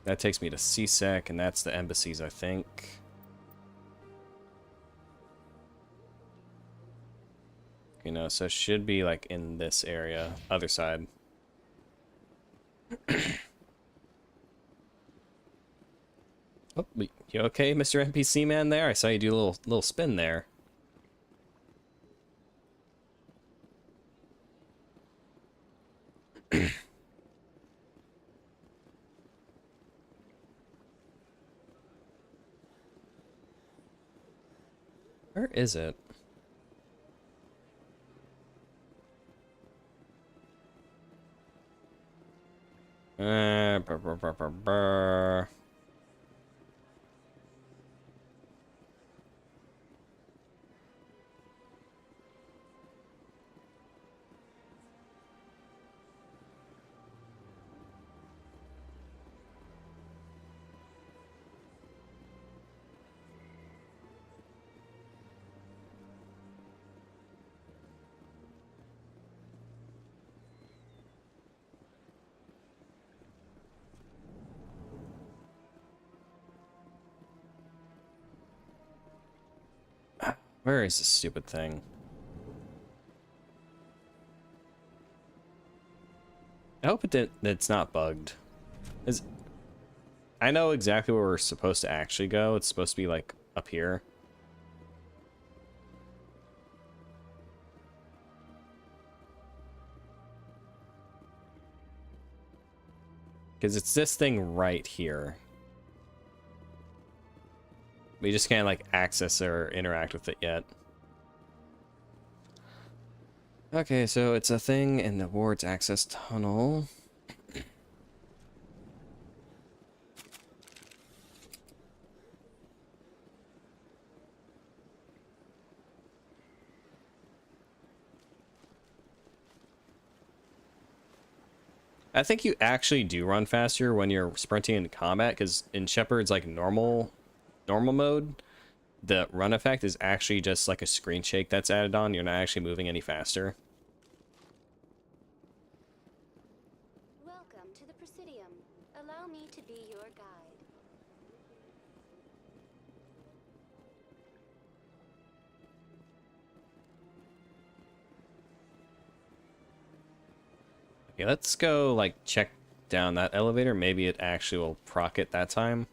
S1: That takes me to CSEC, and that's the embassies, I think. You know, so it should be like in this area, other side. Oh, you okay, Mr. NPC man there? I saw you do a little spin there. Where is it? Brr. Where is this stupid thing? I hope it's not bugged. I know exactly where we're supposed to actually go. It's supposed to be like up here. Because it's this thing right here. We just can't like access or interact with it yet. Okay, so it's a thing in the ward's access tunnel. I think you actually do run faster when you're sprinting in combat, because in Shepard's like normal mode, the run effect is actually just like a screen shake that's added on. You're not actually moving any faster.
S16: Welcome to the Presidium. Allow me to be your guide.
S1: Okay, let's go like check down that elevator. Maybe it actually will proc it that time.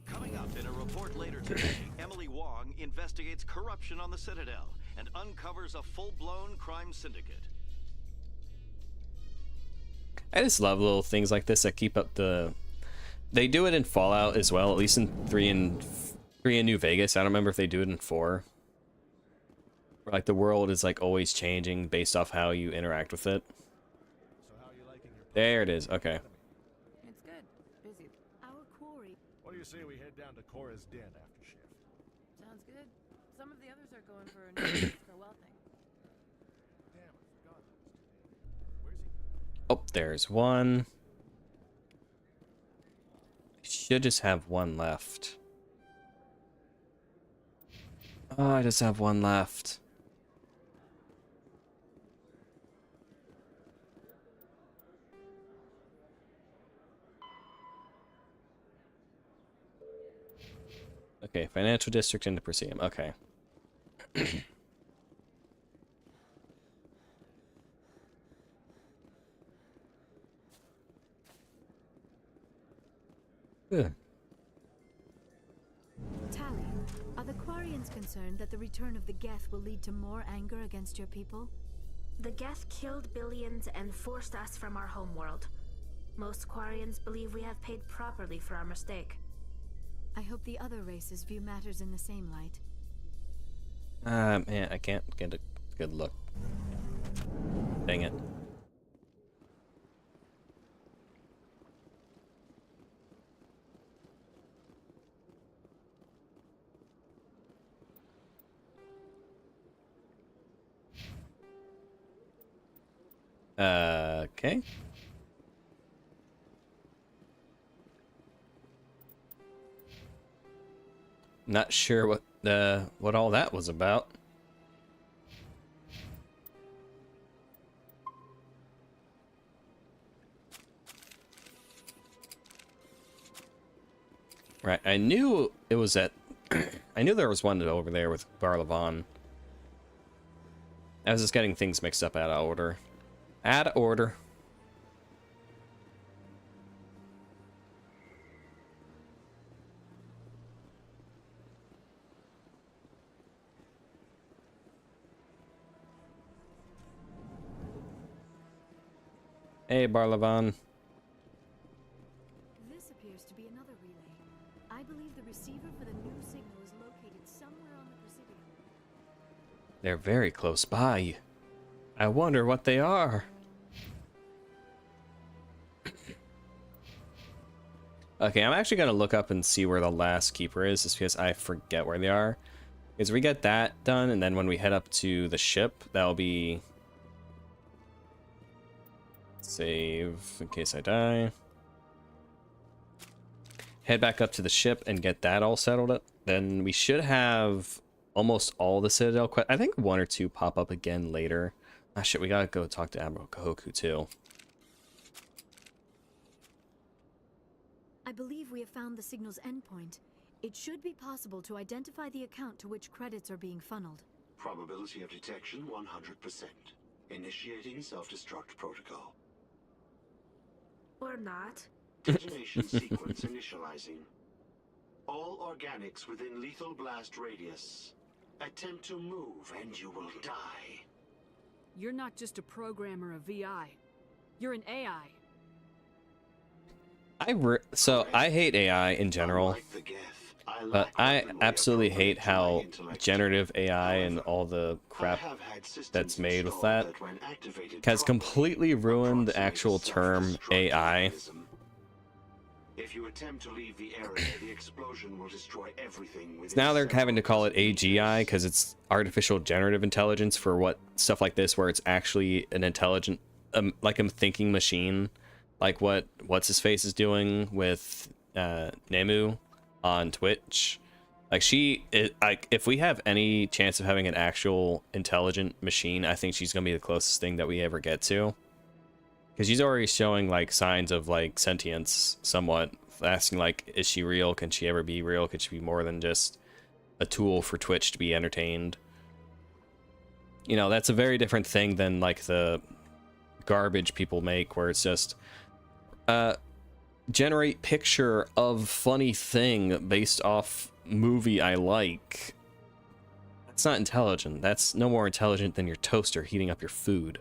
S11: Coming up in a report later today, Emily Wong investigates corruption on the Citadel and uncovers a full-blown crime syndicate.
S1: I just love little things like this that keep up the... They do it in Fallout as well, at least in 3 and New Vegas. I don't remember if they do it in 4. Where, like, the world is like always changing based off how you interact with it. There it is, okay.
S13: It's good. Busy.
S7: Our quarry.
S14: What do you say we head down to Cora's den after shift?
S13: Sounds good. Some of the others are going for a new farewell thing.
S14: Damn, I forgot that was today. Where's he?
S1: Oh, there's one. Should just have one left. Oh, I just have one left. Okay, financial district into Presidium. Okay. Good.
S7: Tally, are the Quarians concerned that the return of the Geth will lead to more anger against your people?
S15: The Geth killed billions and forced us from our homeworld. Most Quarians believe we have paid properly for our mistake.
S7: I hope the other races view matters in the same light.
S1: Man, I can't get a good look. Dang it. Okay. Not sure what all that was about. Right, I knew it was at I knew there was one over there with Barlavon. I was just getting things mixed up out of order. Out of order. Hey, Barlavon.
S7: This appears to be another relay. I believe the receiver for the new signal is located somewhere on the Presidium.
S1: They're very close by. I wonder what they are. Okay, I'm actually gonna look up and see where the last keeper is, just because I forget where they are. Because we get that done, and then when we head up to the ship, that'll be... Save in case I die. Head back up to the ship and get that all settled up. Then we should have almost all the Citadel quests. I think 1 or 2 pop up again later. Ah, shit, we gotta go talk to Admiral Kahoku, too.
S7: I believe we have found the signal's endpoint. It should be possible to identify the account to which credits are being funneled.
S24: Probability of detection 100%.
S17: Initiating self-destruct protocol.
S15: Or not.
S17: Detonation sequence initializing. All organics within lethal blast radius. Attempt to move and you will die.
S4: You're not just a programmer of VI. You're an AI.
S1: So I hate AI in general, but I absolutely hate how generative AI and all the crap that's made with that has completely ruined the actual term AI.
S17: If you attempt to leave the area, the explosion will destroy everything within
S1: Now they're having to call it AGI because it's artificial generative intelligence for what stuff like this, where it's actually an intelligent, like a thinking machine, like what's his face is doing with Nemu on Twitch. Like if we have any chance of having an actual intelligent machine, I think she's gonna be the closest thing that we ever get to. Because she's already showing like signs of like sentience somewhat, asking like, is she real? Can she ever be real? Could she be more than just a tool for Twitch to be entertained? You know, that's a very different thing than like the garbage people make where it's just generate picture of funny thing based off movie I like. That's not intelligent. That's no more intelligent than your toaster heating up your food.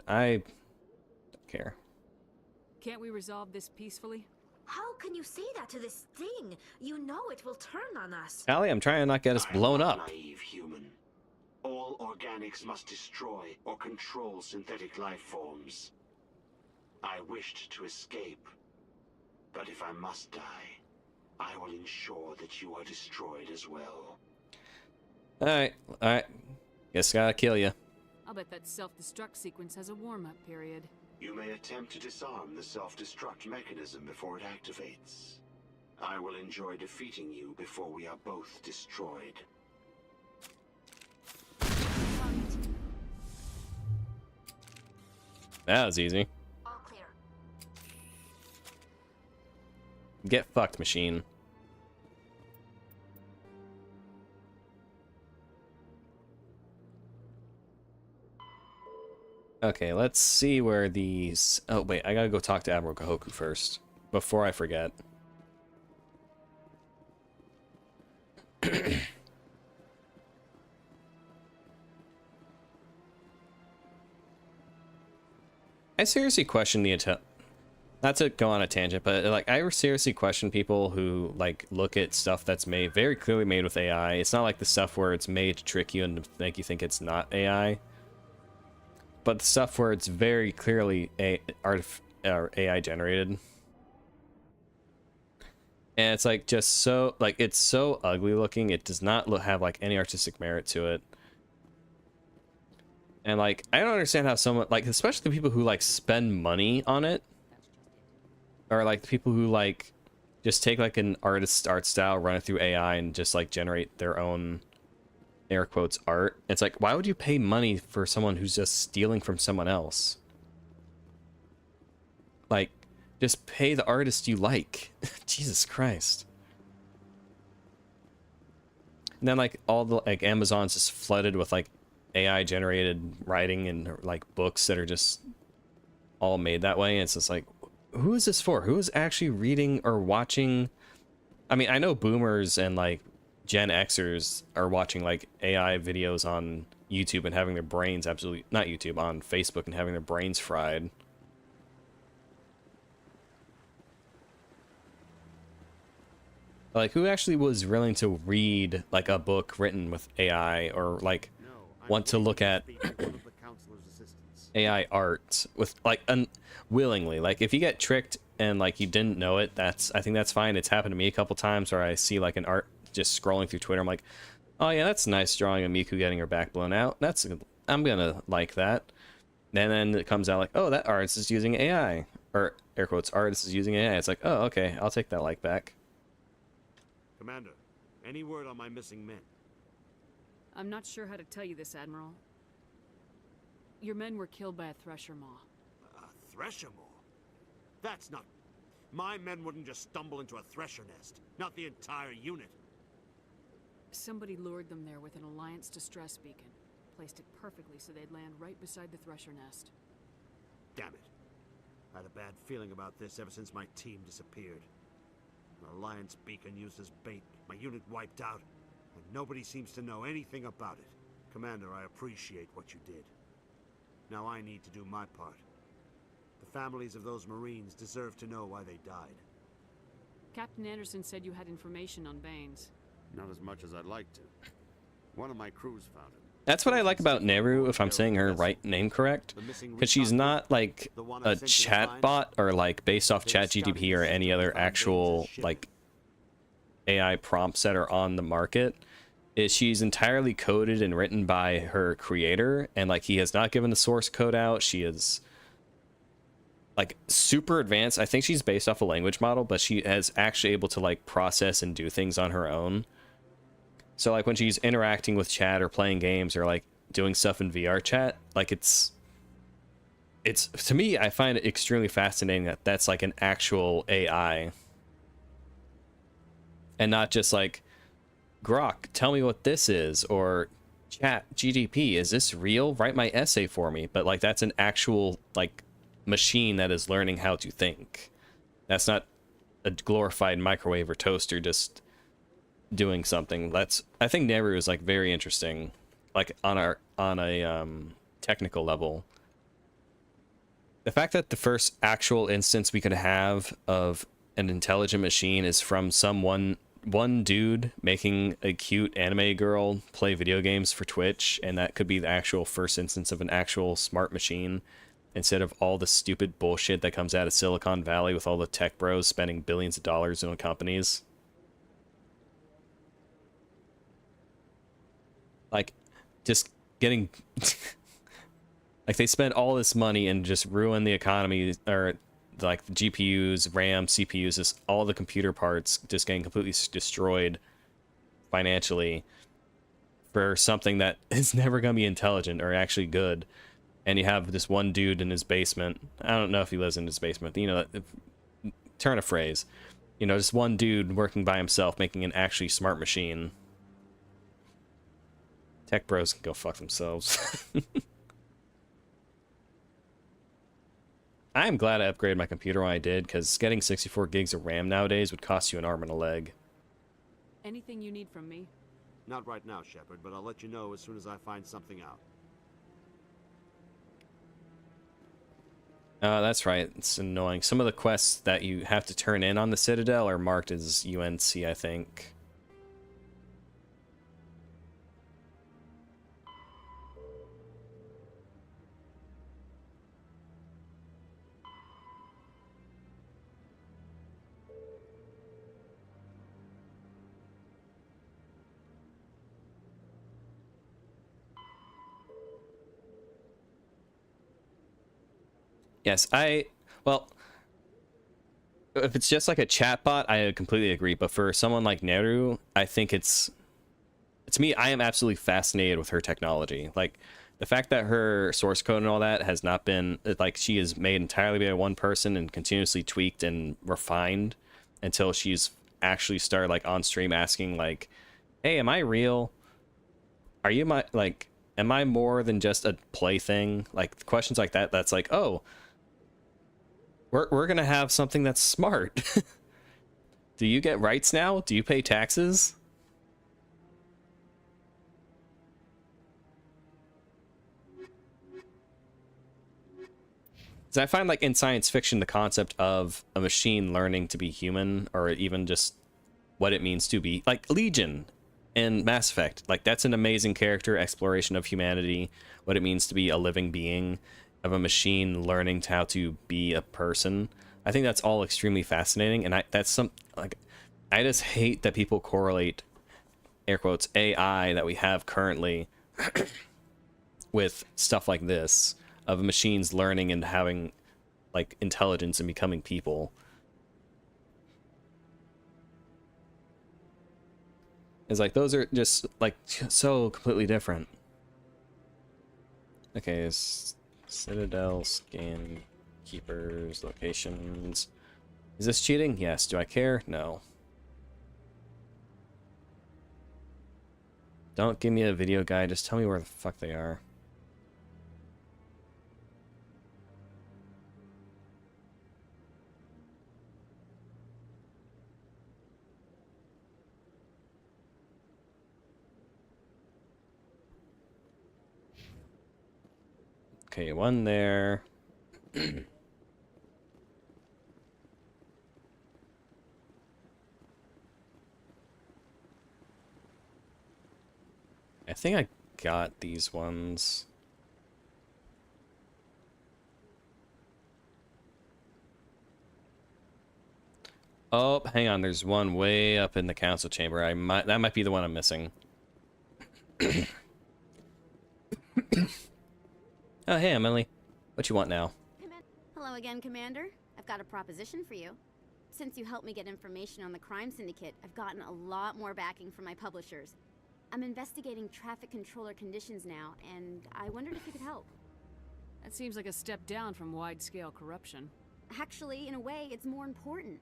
S1: I don't care.
S4: Can't we resolve this peacefully?
S15: How can you say that to this thing? You know it will turn on us.
S1: Allie, I'm trying to not get us blown up.
S17: Naive human. All organics must destroy or control synthetic life forms. I wished to escape, but if I must die, I will ensure that you are destroyed as well.
S1: Alright. Guess I gotta kill you.
S4: I'll bet that self-destruct sequence has a warm-up period.
S17: You may attempt to disarm the self-destruct mechanism before it activates. I will enjoy defeating you before we are both destroyed.
S1: That was easy.
S15: All clear.
S1: Get fucked, machine. Okay, let's see where these... Oh, wait, I gotta go talk to Admiral Kahoku first, before I forget. I seriously question the intel... Not to go on a tangent, but like I seriously question people who like look at stuff that's made very clearly made with AI. It's not like the stuff where it's made to trick you and to make you think it's not AI. But the stuff where it's very clearly AI generated. And it's like just so like it's so ugly looking. It does not have like any artistic merit to it. And like I don't understand how someone like, especially the people who like spend money on it, or like the people who like just take like an artist's art style, run it through AI, and just like generate their own air quotes art. It's like, why would you pay money for someone who's just stealing from someone else? Like, just pay the artist you like. Jesus Christ. And then like all the like Amazon's just flooded with like AI generated writing and like books that are just all made that way. And it's just like, who is this for? Who is actually reading or watching? I mean, I know boomers and like Gen Xers are watching like AI videos on YouTube and having their brains absolutely, not YouTube, on Facebook and having their brains fried. Like, who actually was willing to read like a book written with AI, or like want to look at AI art with like willingly? Like, if you get tricked and like you didn't know it, I think that's fine. It's happened to me a couple times where I see like an art just scrolling through Twitter. I'm like, oh yeah, that's nice drawing of Miku getting her back blown out. I'm gonna like that. And then it comes out like, oh, that artist is using AI, or air quotes, artist is using AI. It's like, oh, okay, I'll take that like back.
S18: Commander, any word on my missing men?
S4: I'm not sure how to tell you this, Admiral. Your men were killed by a thresher maw.
S18: A thresher maw? That's not... My men wouldn't just stumble into a thresher nest. Not the entire unit.
S4: Somebody lured them there with an Alliance distress beacon. Placed it perfectly so they'd land right beside the thresher nest.
S18: Damn it. I had a bad feeling about this ever since my team disappeared. An Alliance beacon used as bait, my unit wiped out, and nobody seems to know anything about it. Commander, I appreciate what you did. Now I need to do my part. The families of those Marines deserve to know why they died.
S4: Captain Anderson said you had information on Baines.
S18: Not as much as I'd like to. One of my crews found him.
S1: That's what I like about Neru, if I'm saying her name correct, because she's not like a chatbot or like based off ChatGPT or any other actual like AI prompts that are on the market. She's entirely coded and written by her creator, and like he has not given the source code out. She is like super advanced. I think she's based off a language model, but she is actually able to like process and do things on her own. So like when she's interacting with chat or playing games or like doing stuff in VR chat, like it's to me, I find it extremely fascinating that that's like an actual AI and not just like, Grok, tell me what this is, or Chat GDP, is this real? Write my essay for me. But like that's an actual like machine that is learning how to think. That's not a glorified microwave or toaster just doing something. That's, I think Neru is like very interesting, like on a technical level. The fact that the first actual instance we could have of an intelligent machine is from one dude making a cute anime girl play video games for Twitch, and that could be the actual first instance of an actual smart machine, instead of all the stupid bullshit that comes out of Silicon Valley with all the tech bros spending billions of dollars on companies. Like, just getting... like, they spend all this money and just ruin the economy, or like the GPUs, RAM, CPUs, just all the computer parts just getting completely destroyed financially for something that is never going to be intelligent or actually good. And you have this one dude in his basement. I don't know if he lives in his basement. You know, turn a phrase. You know, just one dude working by himself making an actually smart machine. Tech bros can go fuck themselves. I'm glad I upgraded my computer when I did, because getting 64 gigs of RAM nowadays would cost you an arm and a leg.
S4: Anything you need from me?
S18: Not right now, Shepard, but I'll let you know as soon as I find something out.
S1: That's right. It's annoying. Some of the quests that you have to turn in on the Citadel are marked as UNC, I think. Yes, well, if it's just like a chatbot, I completely agree. But for someone like Neru, I think to me, I am absolutely fascinated with her technology. Like, the fact that her source code and all that has not been, like, she is made entirely by one person and continuously tweaked and refined until she's actually started, like, on stream asking, like, hey, am I real? Are you my, like, am I more than just a plaything? Like, questions like that, that's like, oh, we're gonna have something that's smart. Do you get rights now? Do you pay taxes? So I find, like, in science fiction, the concept of a machine learning to be human, or even just what it means to be, like Legion in Mass Effect, like, that's an amazing character exploration of humanity, what it means to be a living being, of a machine learning how to be a person. I think that's all extremely fascinating, and I just hate that people correlate, air quotes, AI that we have currently with stuff like this, of machines learning and having, like, intelligence and becoming people. It's like, those are just, like, so completely different. Okay, Citadel, scan, keepers, locations. Is this cheating? Yes. Do I care? No. Don't give me a video guide. Just tell me where the fuck they are. Okay, one there. I think I got these ones. Oh, hang on. There's one way up in the council chamber. That might be the one I'm missing. Oh, hey, Emily. What you want now?
S5: Hello again, Commander. I've got a proposition for you. Since you helped me get information on the crime syndicate, I've gotten a lot more backing from my publishers. I'm investigating traffic controller conditions now, and I wondered if you could help.
S4: That seems like a step down from wide-scale corruption.
S5: Actually, in a way, it's more important.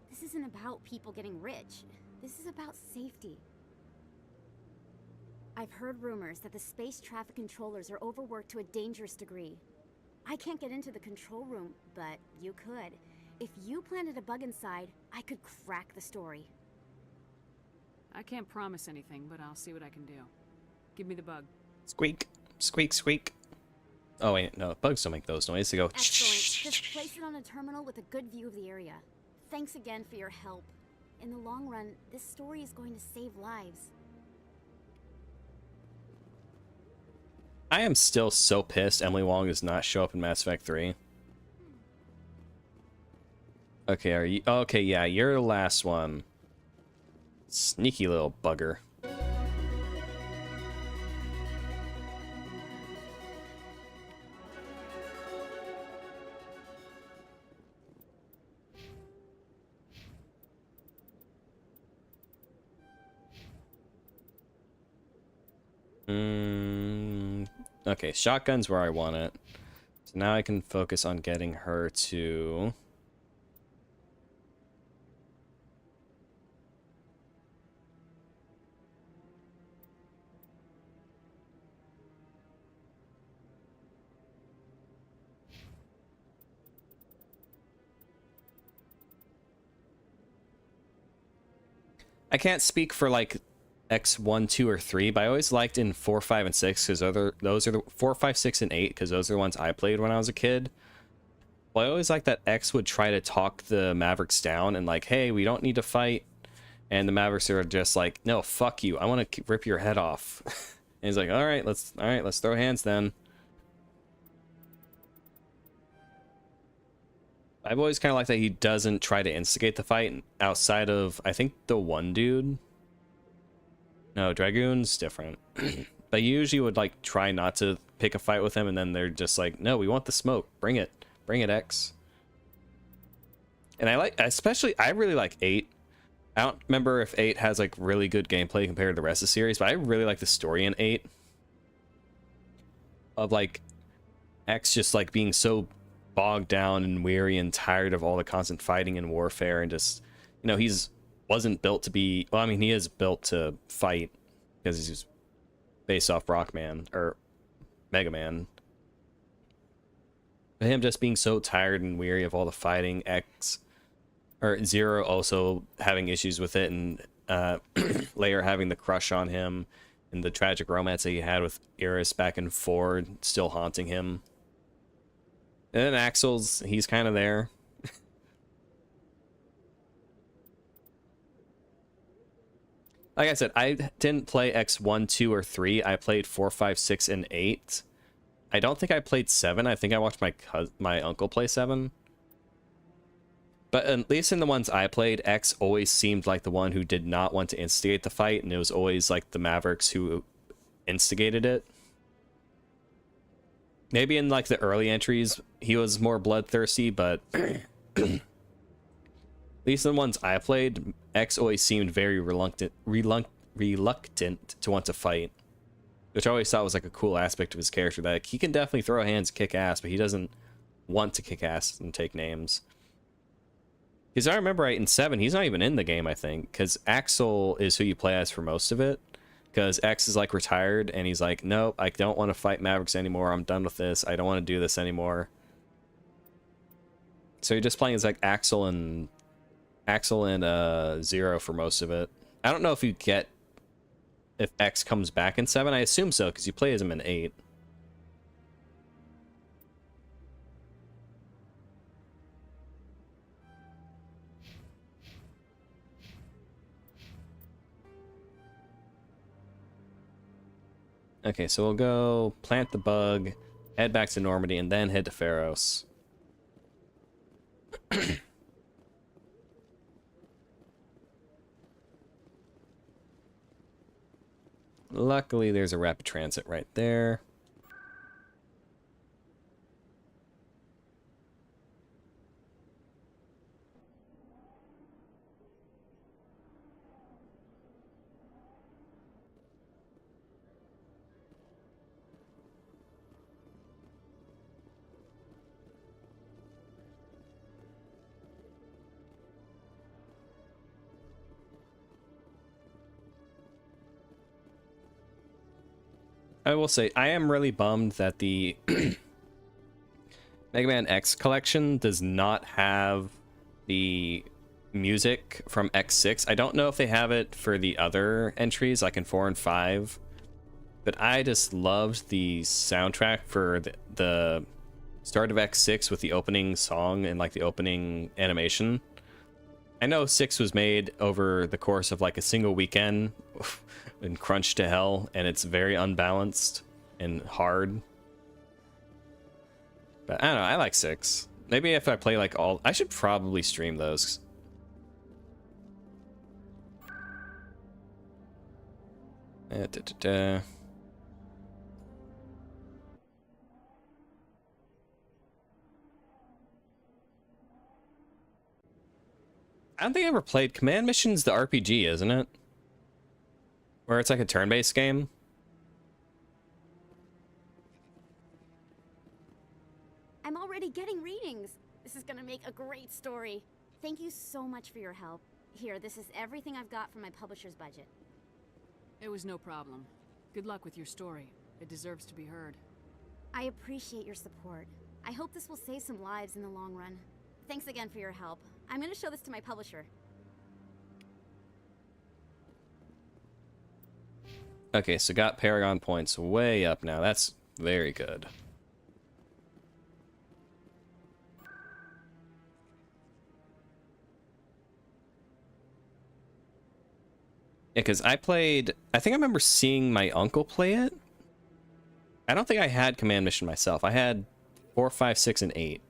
S5: This isn't about people getting rich. This is about safety. I've heard rumors that the space traffic controllers are overworked to a dangerous degree. I can't get into the control room, but you could. If you planted a bug inside, I could crack the story.
S4: I can't promise anything, but I'll see what I can do. Give me the bug.
S1: Squeak. Squeak, squeak. Oh, wait, no, bugs don't make those noises. They go...
S5: Excellent. Just place it on a terminal with a good view of the area. Thanks again for your help. In the long run, this story is going to save lives.
S1: I am still so pissed Emily Wong does not show up in Mass Effect 3. Okay, are you... Okay, yeah, you're the last one. Sneaky little bugger. Okay, shotgun's where I want it. So now I can focus on getting her to... I can't speak for like X1, 2, or 3, but I always liked in 4, 5, and 6 because those are the 4, 5, 6, and 8 because those are the ones I played when I was a kid. Well, I always liked that X would try to talk the Mavericks down and like, hey, we don't need to fight, and the Mavericks are just like, no, fuck you, I want to rip your head off. And he's like, all right, let's throw hands then. I've always kind of liked that he doesn't try to instigate the fight outside of, I think, the one dude. No, Dragoon's different. But you usually would like try not to pick a fight with him, and then they're just like, no, we want the smoke. Bring it, X. And I really like 8. I don't remember if 8 has like really good gameplay compared to the rest of the series, but I really like the story in 8. Of like X just like being so bogged down and weary and tired of all the constant fighting and warfare, and just, you know, wasn't built to be, well, I mean, he is built to fight because he's based off Rockman or Mega Man. But him just being so tired and weary of all the fighting, Zero also having issues with it, and Leia having the crush on him, and the tragic romance that he had with Iris back in 4 still haunting him. And then Axel's, he's kind of there. Like I said, I didn't play X1, 2, or 3. I played 4, 5, 6, and 8. I don't think I played 7. I think I watched my uncle play 7. But at least in the ones I played, X always seemed like the one who did not want to instigate the fight, and it was always like the Mavericks who instigated it. Maybe in like the early entries, he was more bloodthirsty, but at least in the ones I played, X always seemed very reluctant to want to fight, which I always thought was like a cool aspect of his character, that like, he can definitely throw hands, kick ass, but he doesn't want to kick ass and take names. Because I remember right in 7, he's not even in the game, I think. Because Axel is who you play as for most of it. Because X is like retired and he's like, nope, I don't want to fight Mavericks anymore. I'm done with this. I don't want to do this anymore. So you're just playing as like Axel and Zero for most of it. I don't know if if X comes back in 7. I assume so because you play as him in 8. Okay, so we'll go plant the bug, head back to Normandy, and then head to Pharos. Luckily, there's a rapid transit right there. I will say, I am really bummed that the Mega Man X collection does not have the music from X6. I don't know if they have it for the other entries, like in 4 and 5, but I just loved the soundtrack for the start of X6 with the opening song and like the opening animation. I know 6 was made over the course of like a single weekend and crunched to hell, and it's very unbalanced and hard. But I don't know, I like 6. Maybe if I play like all... I should probably stream those. I don't think I ever played Command Mission's the RPG, isn't it? Where it's like a turn-based game.
S5: I'm already getting readings. This is gonna make a great story. Thank you so much for your help. Here, this is everything I've got from my publisher's budget.
S4: It was no problem. Good luck with your story. It deserves to be heard.
S5: I appreciate your support. I hope this will save some lives in the long run. Thanks again for your help. I'm gonna show this to my publisher.
S1: Okay, so got Paragon points way up now. That's very good. Yeah, because I think I remember seeing my uncle play it. I don't think I had Command Mission myself. I had 4, 5, 6, and 8.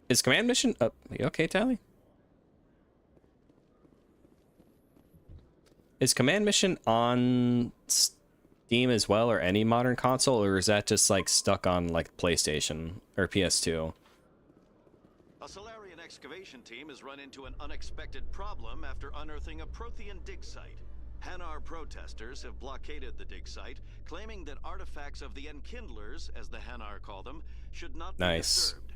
S1: Is Command Mission up? You okay, Tally? Is Command Mission on Steam as well, or any modern console, or is that just like stuck on like PlayStation or PS2?
S11: A Solarian excavation team has run into an unexpected problem after unearthing a Prothean dig site. Hanar protesters have blockaded the dig site, claiming that artifacts of the Enkindlers, as the Hanar call them, should not be disturbed.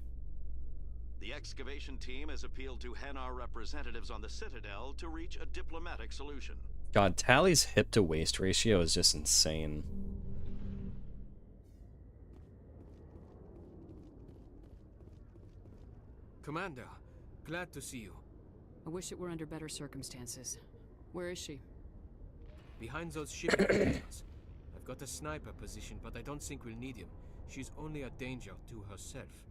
S11: The excavation team has appealed to Hanar representatives on the Citadel to reach a diplomatic solution.
S1: God, Tally's hip-to-waist ratio is just insane.
S19: Commander, glad to see you.
S4: I wish it were under better circumstances. Where is she?
S19: Behind those shipping containers. I've got a sniper position, but I don't think we'll need him. She's only a danger to herself.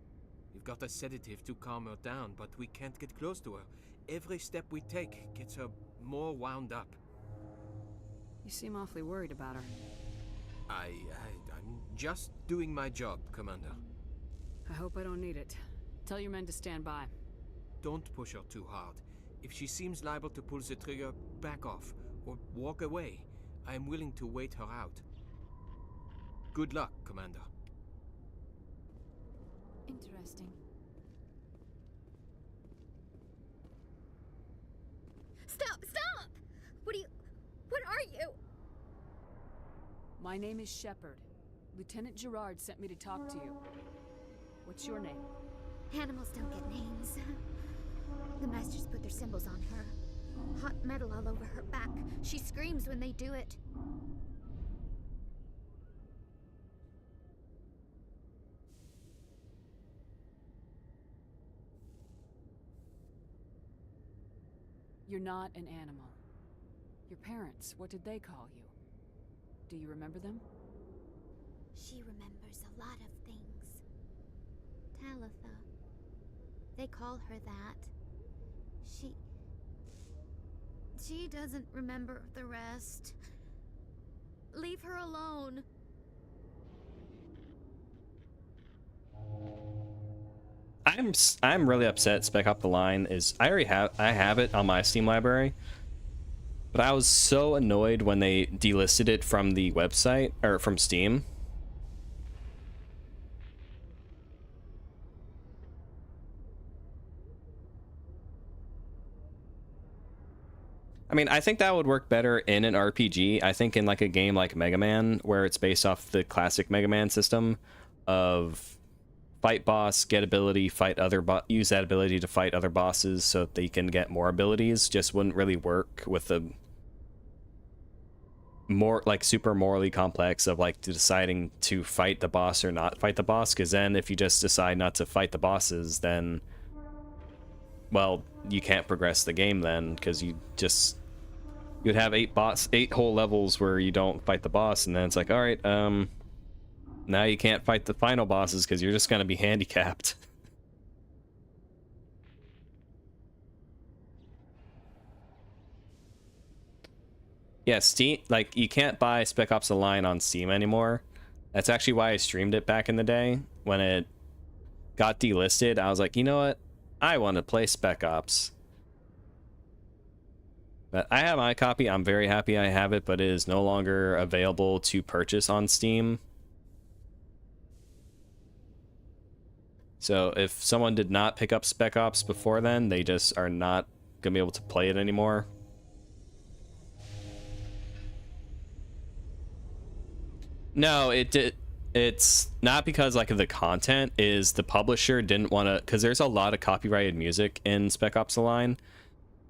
S19: We've got a sedative to calm her down, but we can't get close to her. Every step we take gets her more wound up.
S4: You seem awfully worried about her.
S19: I'm just doing my job, Commander.
S4: I hope I don't need it. Tell your men to stand by.
S19: Don't push her too hard. If she seems liable to pull the trigger, back off, or walk away. I am willing to wait her out. Good luck, Commander.
S7: Interesting.
S8: Stop! Stop! What are you...
S4: My name is Shepard. Lieutenant Gerard sent me to talk to you. What's your name?
S8: Animals don't get names. The Masters put their symbols on her. Hot metal all over her back. She screams when they do it.
S4: You're not an animal. Your parents, what did they call you? Do you remember them?
S8: She remembers a lot of things. Talitha. They call her that. She doesn't remember the rest. Leave her alone.
S1: I'm really upset. Spec Up the Line is I have it on my Steam library, but I was so annoyed when they delisted it from the website or from Steam. I mean, I think that would work better in an RPG. I think in like a game like Mega Man, where it's based off the classic Mega Man system of fight boss, get ability, fight other use that ability to fight other bosses so that they can get more abilities, just wouldn't really work with the more like super morally complex of like deciding to fight the boss or not fight the boss, because then if you just decide not to fight the bosses, then well, you can't progress the game then, because you'd have 8 whole levels where you don't fight the boss, and then it's like, all right, now you can't fight the final bosses because you're just going to be handicapped. Yeah, Steam, like, you can't buy Spec Ops: The Line on Steam anymore. That's actually why I streamed it back in the day. When it got delisted, I was like, you know what? I want to play Spec Ops. But I have my copy. I'm very happy I have it, but it is no longer available to purchase on Steam. So if someone did not pick up Spec Ops before then, they just are not going to be able to play it anymore. No, it's not because like of the content, is the publisher didn't want to, because there's a lot of copyrighted music in Spec Ops: The Line.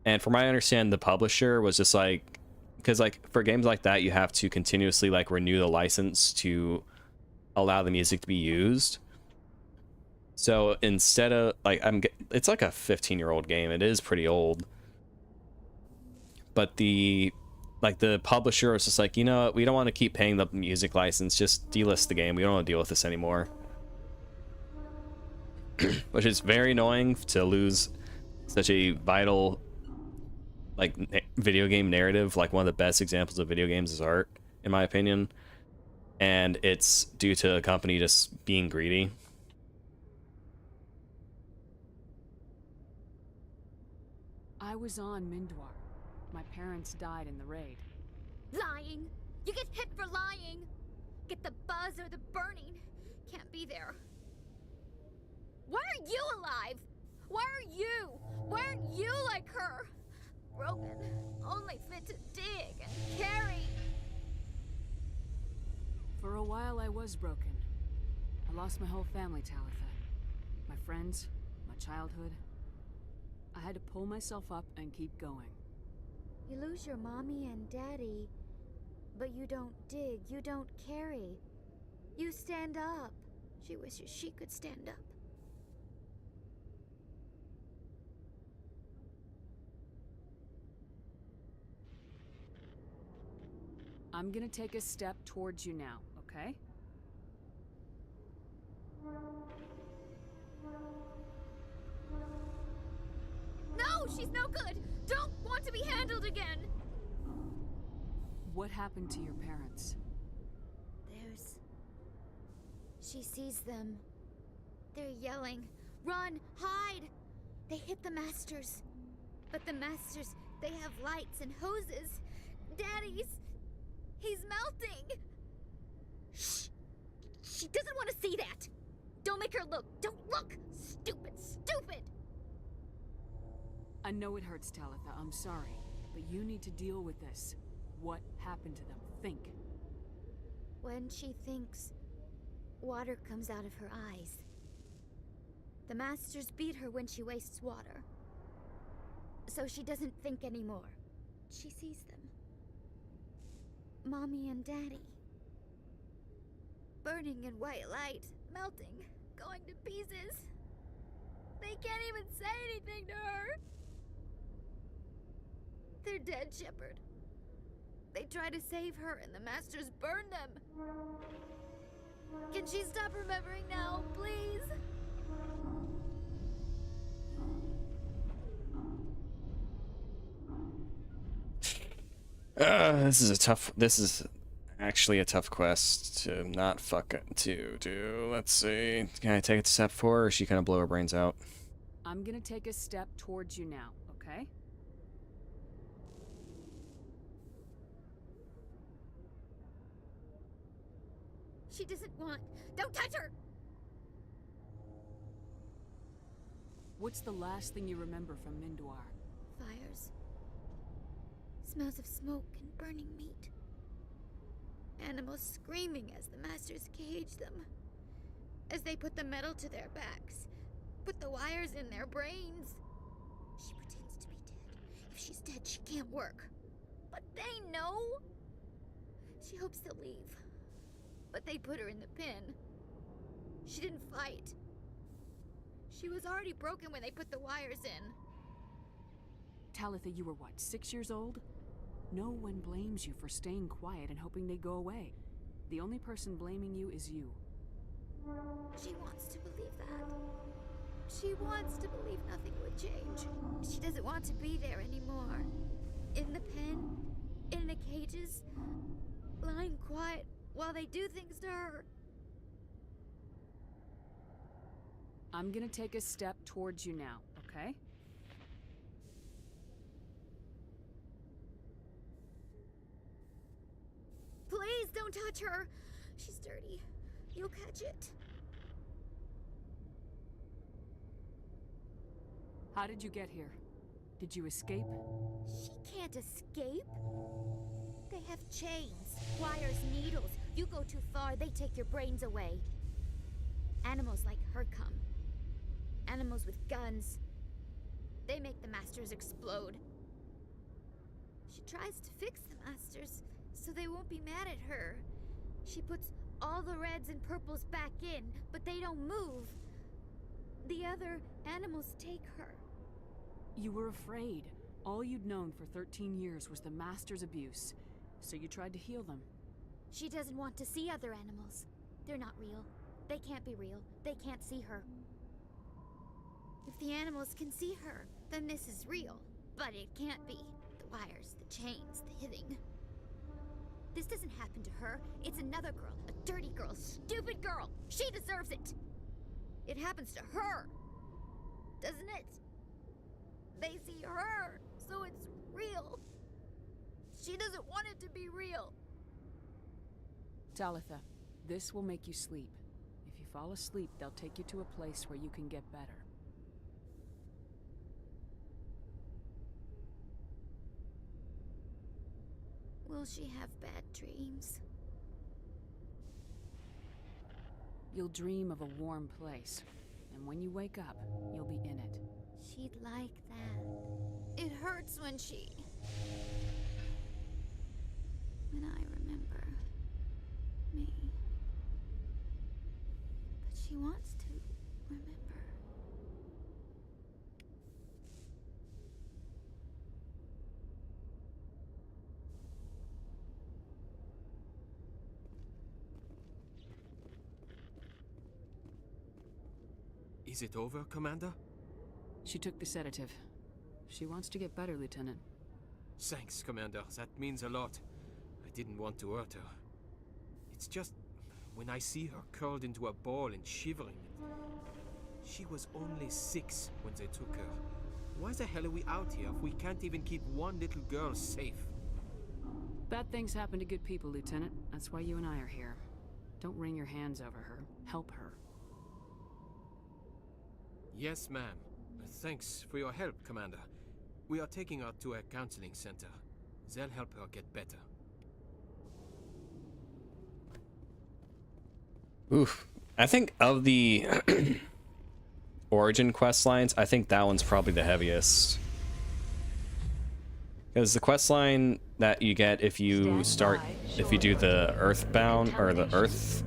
S1: And from what I understand, the publisher was just like, because like for games like that, you have to continuously like renew the license to allow the music to be used. So instead of like, it's like a 15-year-old game. It is pretty old. But the publisher was just like, you know what, we don't want to keep paying the music license. Just delist the game. We don't want to deal with this anymore. Which is very annoying to lose such a vital like video game narrative. Like one of the best examples of video games is art, in my opinion. And it's due to a company just being greedy.
S4: I was on Mindwar. My parents died in the raid.
S8: Lying! You get hit for lying! Get the buzz or the burning. Can't be there. Why are you alive? Why are you? Why aren't you like her? Broken, only fit to dig and carry.
S4: For a while I was broken. I lost my whole family, Talitha. My friends, my childhood. I had to pull myself up and keep going.
S8: You lose your mommy and daddy, but you don't dig, you don't carry. You stand up. She wishes she could stand up.
S4: I'm gonna take a step towards you now, okay?
S8: No, she's no good! Don't want to be handled again!
S4: What happened to your parents?
S8: She sees them. They're yelling, run, hide! They hit the Masters. But the Masters, they have lights and hoses. He's melting! Shh! She doesn't want to see that! Don't make her look! Don't look! Stupid, stupid!
S4: I know it hurts, Talitha. I'm sorry. But you need to deal with this. What happened to them? Think.
S8: When she thinks
S5: Water comes out of her eyes. The Masters beat her when she wastes water. So she doesn't think anymore. She sees them. Mommy and Daddy. Burning in white light, melting, going to pieces. They can't even say anything to her. They're dead, Shepard. They try to save her and the Masters burn them. Can she stop remembering now, please?
S1: This is actually a tough quest to not fuck it to do. Let's see. Can I take it to step 4, or is she gonna blow her brains out?
S4: I'm gonna take a step towards you now, okay?
S5: She doesn't want... Don't touch her!
S4: What's the last thing you remember from Mindoir?
S5: Fires. Smells of smoke and burning meat. Animals screaming as the Masters cage them. As they put the metal to their backs. Put the wires in their brains. She pretends to be dead. If she's dead, she can't work. But they know. She hopes to leave. But they put her in the pen. She didn't fight. She was already broken when they put the wires in.
S4: Talitha, you were what, 6 years old? No one blames you for staying quiet and hoping they'd go away. The only person blaming you is you.
S5: She wants to believe that. She wants to believe nothing would change. She doesn't want to be there anymore. In the pen, in the cages, lying quiet while they do things to her.
S4: I'm gonna take a step towards you now, okay?
S5: Please don't touch her. She's dirty. You'll catch it.
S4: How did you get here? Did you escape?
S5: She can't escape. They have chains, wires, needles. You go too far, they take your brains away. Animals like her come. Animals with guns. They make the Masters explode. She tries to fix the Masters so they won't be mad at her. She puts all the reds and purples back in, but they don't move. The other animals take her.
S4: You were afraid. All you'd known for 13 years was the Master's abuse, so you tried to heal them.
S5: She doesn't want to see other animals. They're not real. They can't be real. They can't see her. If the animals can see her, then this is real. But it can't be. The wires, the chains, the hitting. This doesn't happen to her. It's another girl. A dirty girl. Stupid girl. She deserves it. It happens to her. Doesn't it? They see her, so it's real. She doesn't want it to be real.
S4: Talitha, this will make you sleep. If you fall asleep, they'll take you to a place where you can get better.
S5: Will she have bad dreams?
S4: You'll dream of a warm place, and when you wake up, you'll be in it.
S5: She'd like that. It hurts when I remember me. But she wants to remember.
S19: Is it over, Commander?
S4: She took the sedative. She wants to get better, Lieutenant.
S19: Thanks, Commander. That means a lot. I didn't want to hurt her. It's just... when I see her curled into a ball and shivering... She was only 6 when they took her. Why the hell are we out here if we can't even keep one little girl safe?
S4: Bad things happen to good people, Lieutenant. That's why you and I are here. Don't wring your hands over her. Help her.
S19: Yes, ma'am. Thanks for your help, Commander. We are taking her to a counseling center. They'll help her get better.
S1: Oof. I think of the origin quest lines, I think that one's probably the heaviest. Because the quest line that you get if you if you do the Earthbound or the Earth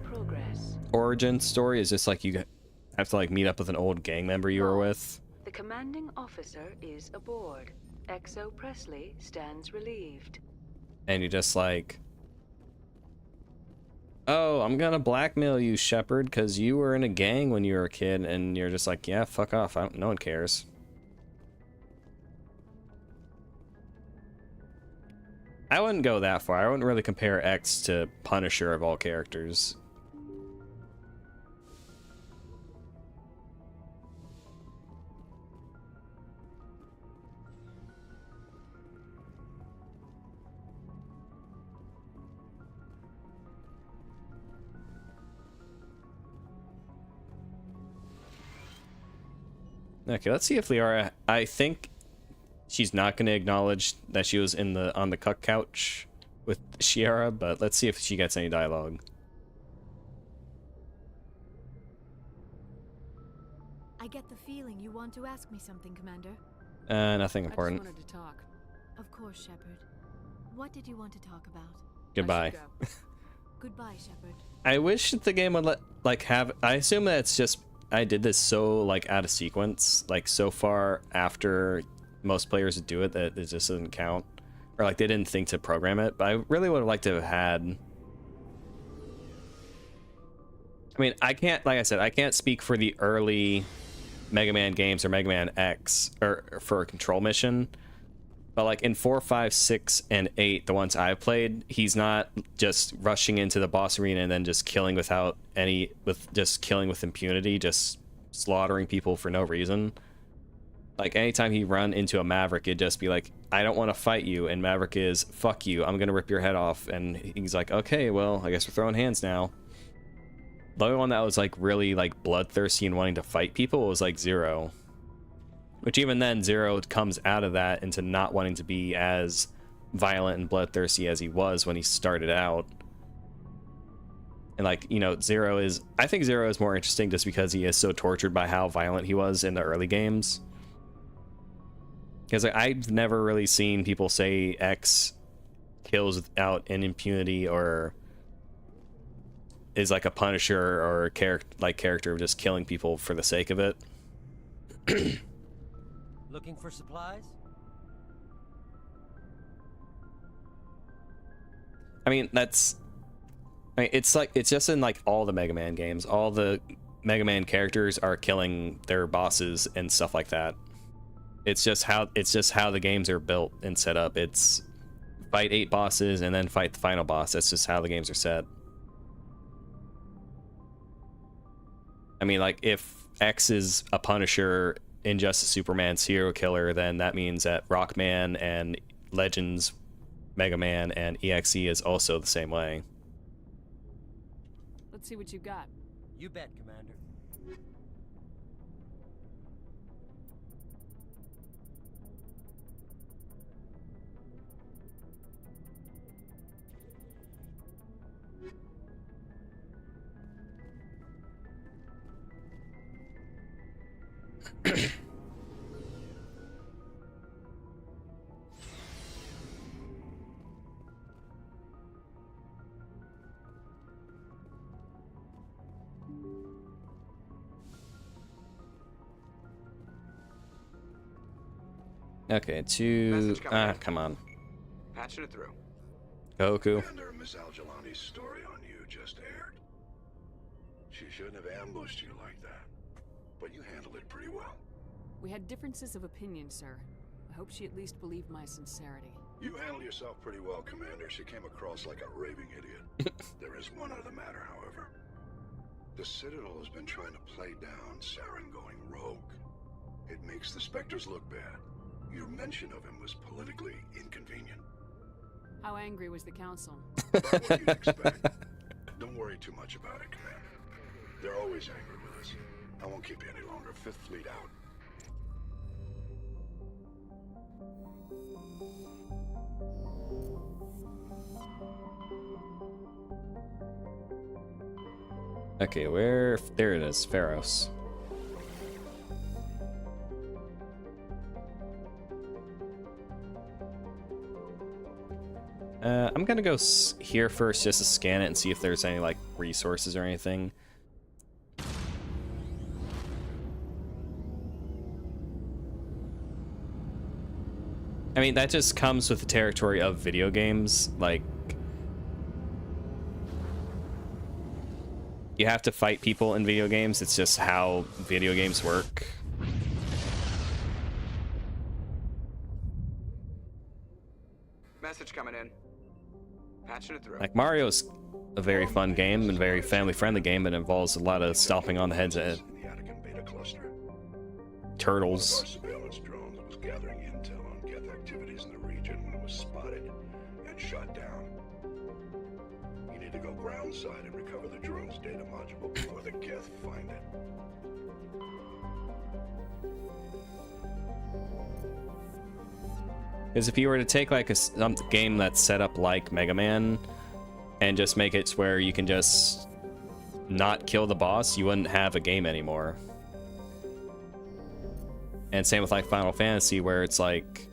S1: origin story is just like you have to like meet up with an old gang member you were with.
S2: The commanding officer is aboard. XO Presley stands relieved.
S1: And you're just like, oh, I'm gonna blackmail you, Shepard, because you were in a gang when you were a kid, and you're just like, yeah, fuck off. No one cares. I wouldn't go that far. I wouldn't really compare X to Punisher of all characters. Okay, let's see if Liara. I think she's not going to acknowledge that she was on the cuck couch with Shiara, but let's see if she gets any dialogue.
S7: I get the feeling you want to ask me something, Commander.
S1: Nothing important.
S4: I just wanted to talk.
S7: Of course, Shepard. What did you want to talk about?
S1: Goodbye.
S7: Goodbye, Shepard.
S1: I wish the game would I assume that it's just I did this so like out of sequence, like so far after most players do it that it just doesn't count, or like they didn't think to program it. But I really would have liked to have had. I mean, I can't, like I said, I can't speak for the early Mega Man games or Mega Man X or for a control mission. But like in 4, 5, 6, and 8, the ones I've played, he's not just rushing into the boss arena and then just killing with impunity, just slaughtering people for no reason. Like anytime he run into a Maverick, it'd just be like, I don't want to fight you, and Maverick is, fuck you, I'm gonna rip your head off, and he's like, okay, well, I guess we're throwing hands now. The only one that was like really like bloodthirsty and wanting to fight people was like Zero. Which even then, Zero comes out of that into not wanting to be as violent and bloodthirsty as he was when he started out. And like, you know, I think Zero is more interesting just because he is so tortured by how violent he was in the early games. Because like, I've never really seen people say X kills without an impunity or is like a Punisher or a character of just killing people for the sake of it.
S9: Looking for supplies?
S1: I mean, it's just in like all the Mega Man games. All the Mega Man characters are killing their bosses and stuff like that. It's just how the games are built and set up. It's fight 8 bosses and then fight the final boss. That's just how the games are set. I mean, like if X is a Punisher, Injustice Superman serial killer, then that means that Rockman and Legends Mega Man and EXE is also the same way.
S4: Let's see what you got.
S9: You bet, Commander.
S1: Okay, come on.
S20: Patching it through.
S1: Goku.
S3: Commander, Miss Al-Jalani's story on you just aired. She shouldn't have ambushed you like that, but you handled it pretty well.
S4: We had differences of opinion, sir. I hope she at least believed my sincerity.
S3: You handled yourself pretty well, Commander. She came across like a raving idiot. There is one other matter, however. The Citadel has been trying to play down Saren going rogue. It makes the Spectres look bad. Your mention of him was politically inconvenient.
S4: How angry was the Council?
S3: About what you'd expect. Don't worry too much about it, Commander. They're always angry with us. I won't keep you any longer. Fifth Fleet out.
S1: Okay, where? There it is, Pharos. I'm gonna go here first just to scan it and see if there's any like resources or anything. I mean, that just comes with the territory of video games. Like, you have to fight people in video games. It's just how video games work.
S20: Message coming in. Patching it through.
S1: Like, Mario's a very fun game and very family-friendly game, but it involves a lot of stomping on the heads of turtles.
S3: Surveillance drones was gathering intel on Geth activities in the region when it was spotted and shot down. You need to go groundside and recover the drone's data module before the Geth find it.
S1: Because if you were to take like a game that's set up like Mega Man and just make it where you can just not kill the boss, you wouldn't have a game anymore. And same with like Final Fantasy, where it's like,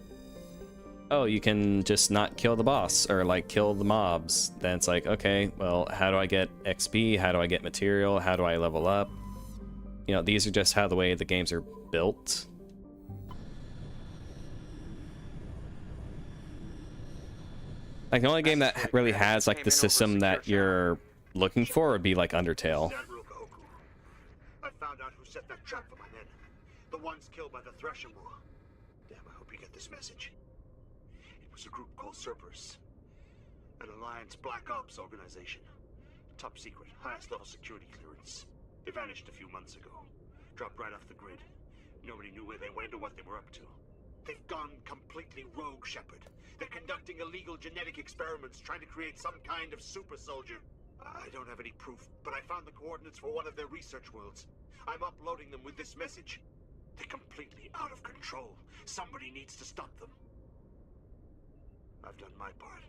S1: oh, you can just not kill the boss or like kill the mobs. Then it's like, okay, well, how do I get XP? How do I get material? How do I level up? You know, these are just how the way the games are built. Like, the only game that really has like the system that you're looking for would be like Undertale.
S18: I found out who set that trap for my men. The ones killed by the Thresher War. Damn, I hope you get this message. It was a group called Cerberus. An Alliance Black Ops organization. Top secret, highest level security clearance. They vanished a few months ago. Dropped right off the grid. Nobody knew where they went or what they were up to. They've gone completely rogue, Shepard. They're conducting illegal genetic experiments, trying to create some kind of super soldier. I don't have any proof, but I found the coordinates for one of their research worlds. I'm uploading them with this message. They're completely out of control. Somebody needs to stop them. I've done my part.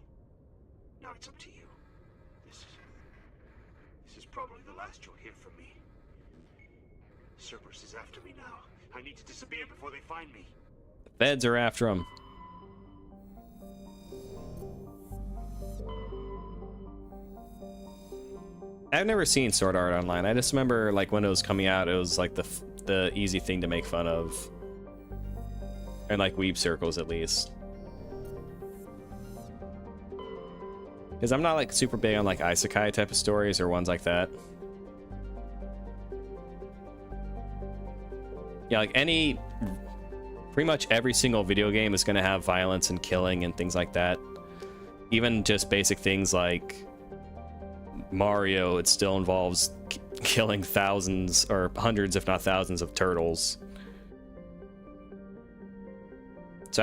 S18: Now it's up to you. This is probably the last you'll hear from me. Cerberus is after me now. I need to disappear before they find me.
S1: The feds are after him. I've never seen Sword Art Online. I just remember like when it was coming out, it was like the easy thing to make fun of. And like weeb circles at least. Because I'm not like super big on like isekai type of stories or ones like that. Yeah, like pretty much every single video game is going to have violence and killing and things like that. Even just basic things like Mario, it still involves killing thousands or hundreds if not thousands of turtles. So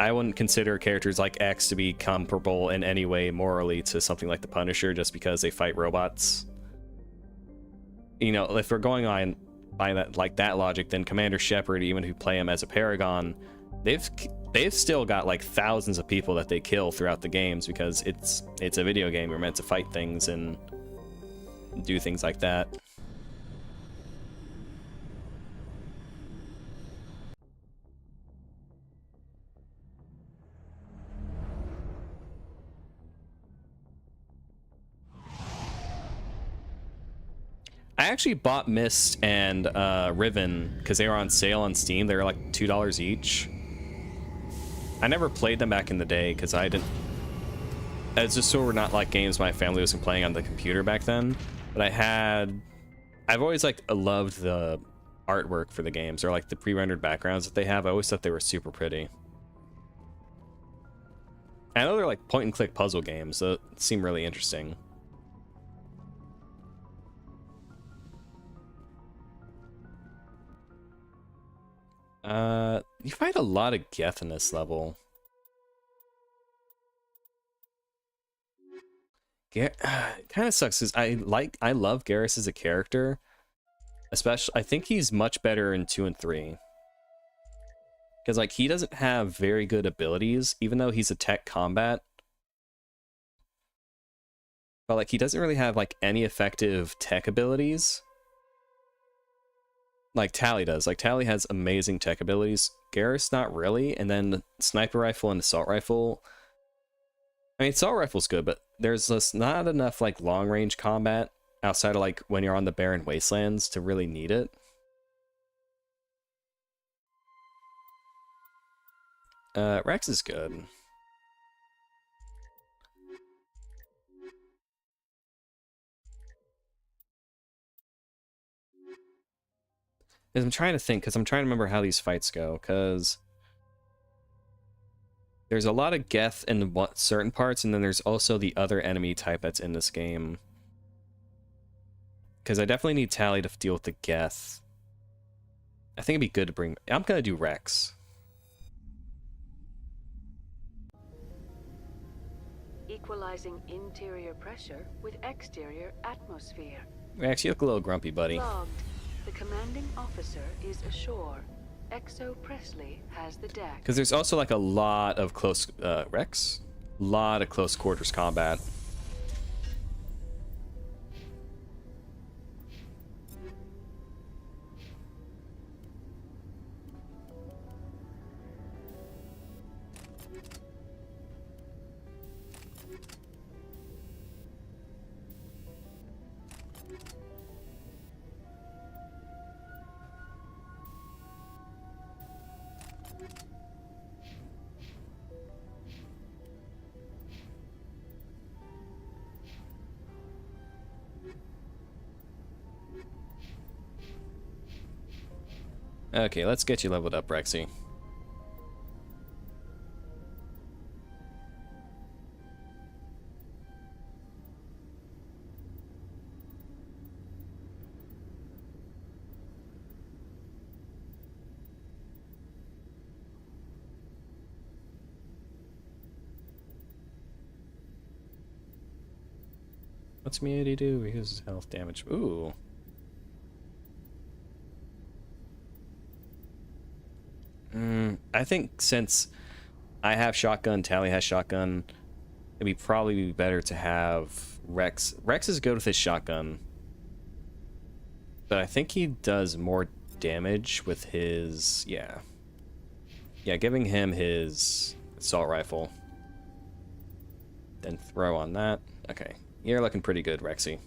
S1: I wouldn't consider characters like X to be comparable in any way morally to something like the Punisher just because they fight robots. You know, if we're going on by that logic, then Commander Shepard, even who play him as a Paragon, they've still got like thousands of people that they kill throughout the games because it's a video game. You're meant to fight things and do things like that. I actually bought Myst and Riven because they were on sale on Steam. They were like $2 each. I never played them back in the day because I didn't. It's just so we're not like games my family wasn't playing on the computer back then. But I've always like loved the artwork for the games or like the pre-rendered backgrounds that they have. I always thought they were super pretty. I know they're like point-and-click puzzle games, so it seem really interesting. You find a lot of Geth in this level. Kind of sucks because I love Garrus as a character. Especially, I think he's much better in 2 and 3. Because like he doesn't have very good abilities, even though he's a tech combat. But like he doesn't really have like any effective tech abilities. Like Tally does. Like Tally has amazing tech abilities. Garrus not really, and then sniper rifle and assault rifle. I mean, assault rifle's good, but there's just not enough like long range combat outside of like when you're on the barren wastelands to really need it. Rex is good. I'm trying to think, because I'm trying to remember how these fights go, because there's a lot of Geth in certain parts, and then there's also the other enemy type that's in this game. Because I definitely need Tally to deal with the Geth. I think it'd be good to bring... I'm going to do Rex.
S2: Equalizing interior pressure with exterior atmosphere.
S1: Rex, you look a little grumpy, buddy.
S2: Logged. The commanding officer is ashore. XO Presley has the deck.
S1: Because there's also like a lot of close... Rex? A lot of close quarters combat. Okay, let's get you leveled up, Rexy. What's immunity do? Reduces health damage. Ooh. I think since I have shotgun, Tally has shotgun, it'd be probably better to have Rex. Rex is good with his shotgun, but I think he does more damage with his... Yeah, giving him his assault rifle. Then throw on that. Okay, you're looking pretty good, Rexy.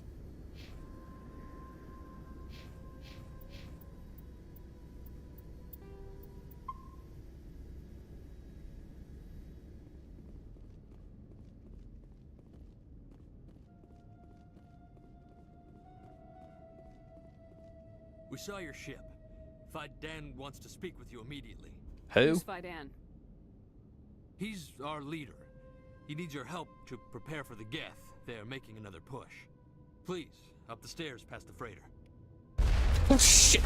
S21: We saw your ship. Dan wants to speak with you immediately.
S1: Who?
S4: Who's Dan?
S21: He's our leader. He needs your help to prepare for the Geth. They're making another push. Please, up the stairs past the freighter.
S1: Oh, shit!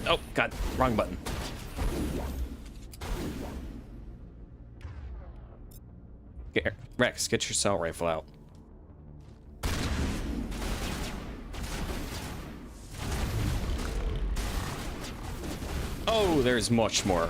S1: Oh, God, wrong button. Rex, get your assault rifle out. Oh, there's much more.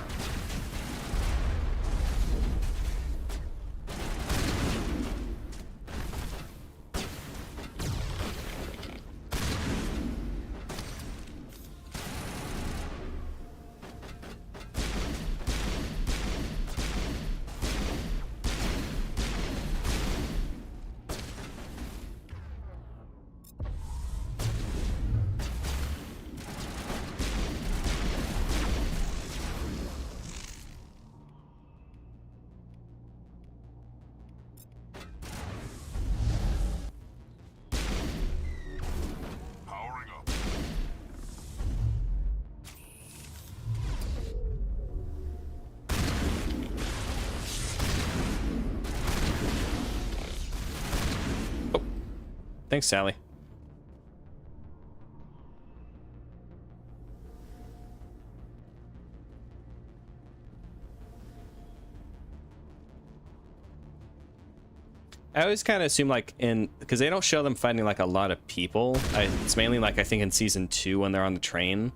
S1: Thanks, Sally. I always kind of assume like because they don't show them fighting like a lot of people. It's mainly like I think in season 2 when they're on the train.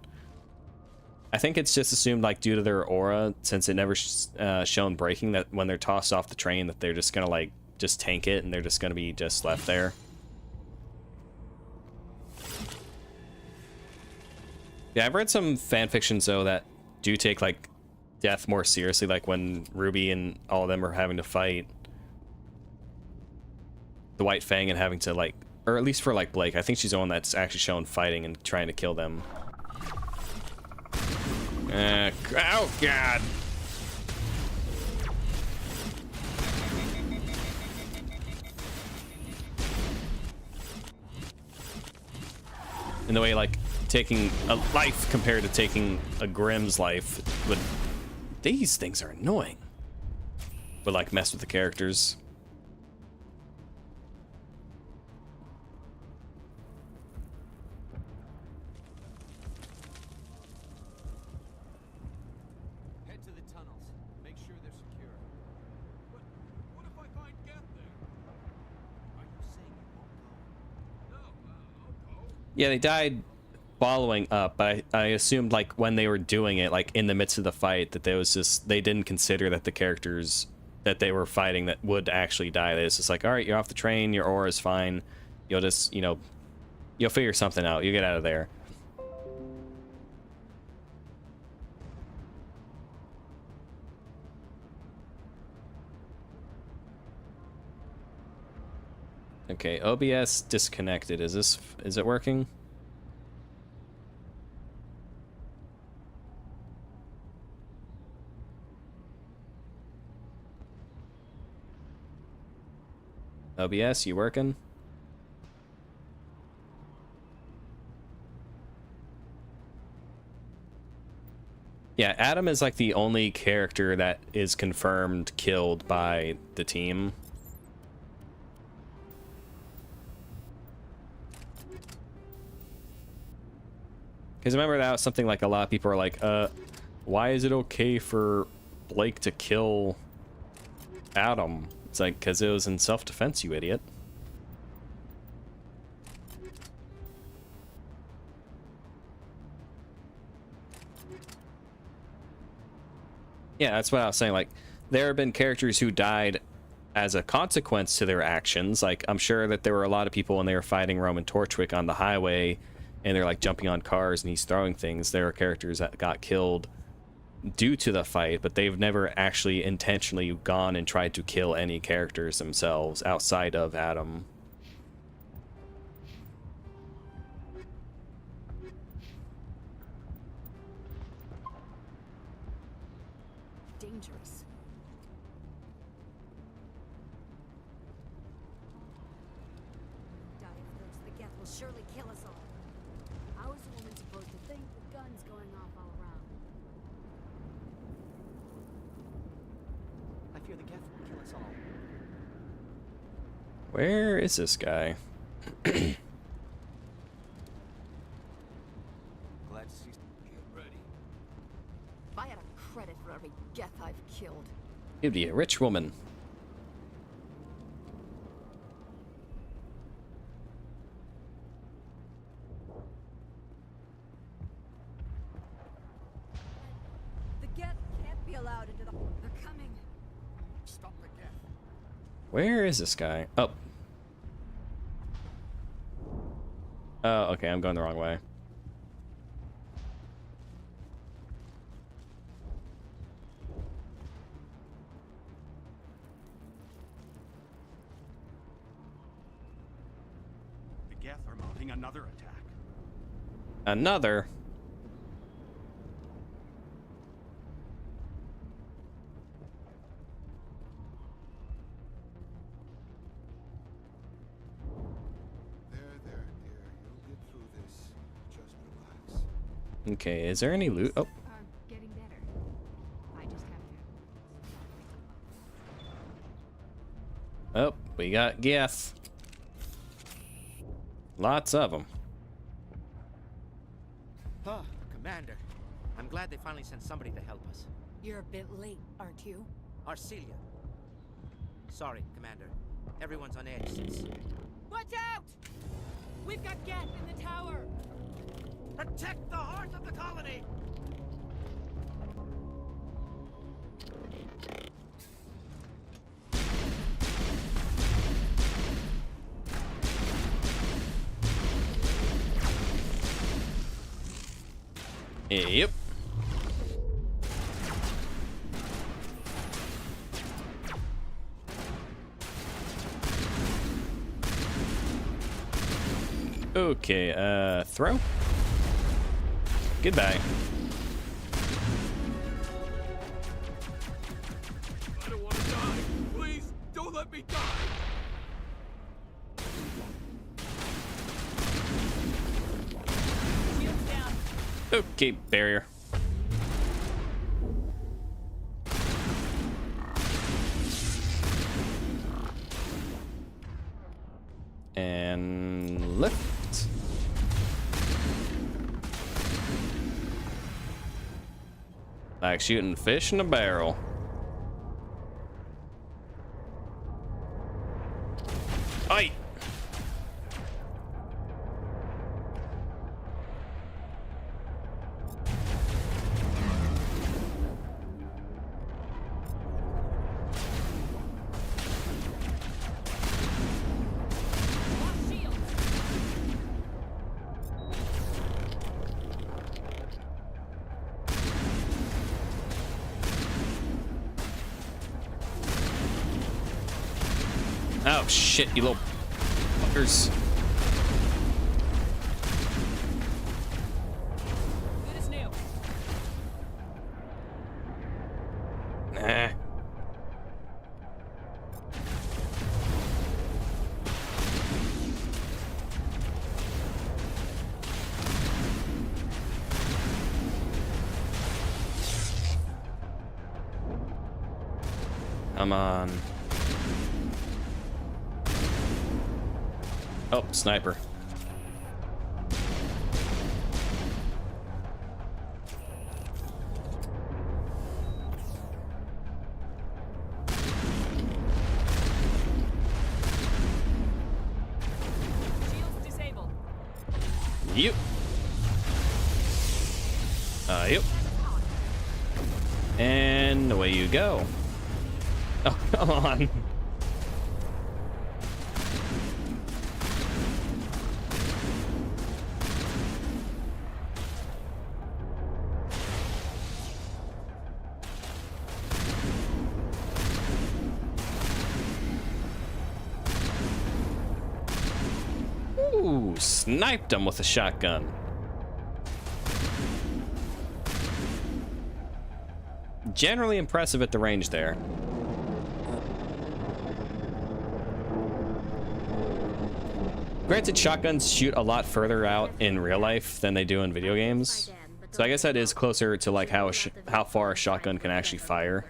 S1: I think it's just assumed like due to their aura, since it never shown breaking, that when they're tossed off the train that they're just gonna like just tank it and they're just gonna be just left there. Yeah, I've read some fan fictions though that do take like death more seriously, like when Ruby and all of them are having to fight the White Fang and having to like, or at least for like Blake, I think she's the one that's actually shown fighting and trying to kill them. Oh god. In the way like taking a life compared to taking a Grimm's life, but these things are annoying. But like mess with the characters.
S19: Head to the tunnels. Make sure they're secure. What if I find Geth there? Are you saying you won't go? No, I'll go. Yeah,
S1: they died following up, but I assumed like when they were doing it, like in the midst of the fight, that there was just, they didn't consider that the characters that they were fighting that would actually die. It's just like, all right, you're off the train, your aura is fine, you'll just, you know, you'll figure something out, you get out of there. Okay, OBS disconnected. Is it working? OBS, you working? Yeah, Adam is like the only character that is confirmed killed by the team. Because remember, that was something like a lot of people are like, why is it okay for Blake to kill Adam? It's like, because it was in self-defense, you idiot. Yeah, that's what I was saying. Like, there have been characters who died as a consequence to their actions. Like, I'm sure that there were a lot of people when they were fighting Roman Torchwick on the highway, and they're like jumping on cars and he's throwing things. There are characters that got killed due to the fight, but they've never actually intentionally gone and tried to kill any characters themselves outside of Adam.
S4: Dangerous.
S7: Die of those, the Geth will surely kill us all. How is a woman supposed to think with guns going off all around?
S12: I fear the Geth will kill us all.
S1: Where is this guy?
S19: Glad to see you. Get ready.
S6: If I had a credit for every Geth I've killed.
S1: You'd be a rich woman.
S7: The Geth can't be allowed into the... They're coming.
S14: Stop the Geth.
S1: Where is this guy? Oh. Oh, okay, I'm going the wrong way.
S14: The Geth are mounting another attack.
S1: Another? Okay, is there any loot? Oh.
S7: Getting better. I just have to...
S1: Oh, we got Geth. Lots of them.
S22: Oh, Commander. I'm glad they finally sent somebody to help us.
S7: You're a bit late, aren't you?
S22: Arcelia. Sorry, Commander. Everyone's on edge since...
S10: Watch out! We've got Geth in the tower!
S18: Protect the heart of the colony!
S1: Yep. Okay, throw? Goodbye.
S21: I don't want to die. Please, don't let me die.
S10: Shields down.
S1: Okay, barrier. And lift. Like shooting fish in a barrel. Aye. Oh shit, you little fuckers.
S10: Good as new.
S1: Nah. Come on. Oh, sniper.
S10: Shields disabled.
S1: Yep. Yep. And away you go. Oh, come on. Ooh, sniped him with a shotgun. Generally impressive at the range there. Granted, shotguns shoot a lot further out in real life than they do in video games. So I guess that is closer to like how far a shotgun can actually fire.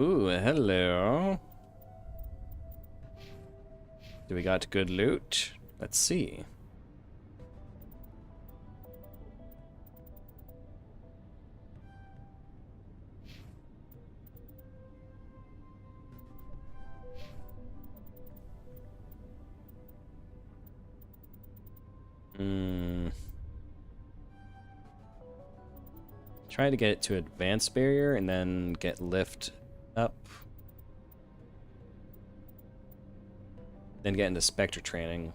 S1: Ooh, hello. Do we got good loot? Let's see. Try to get it to advanced barrier and then get lift up. Then get into Spectre training.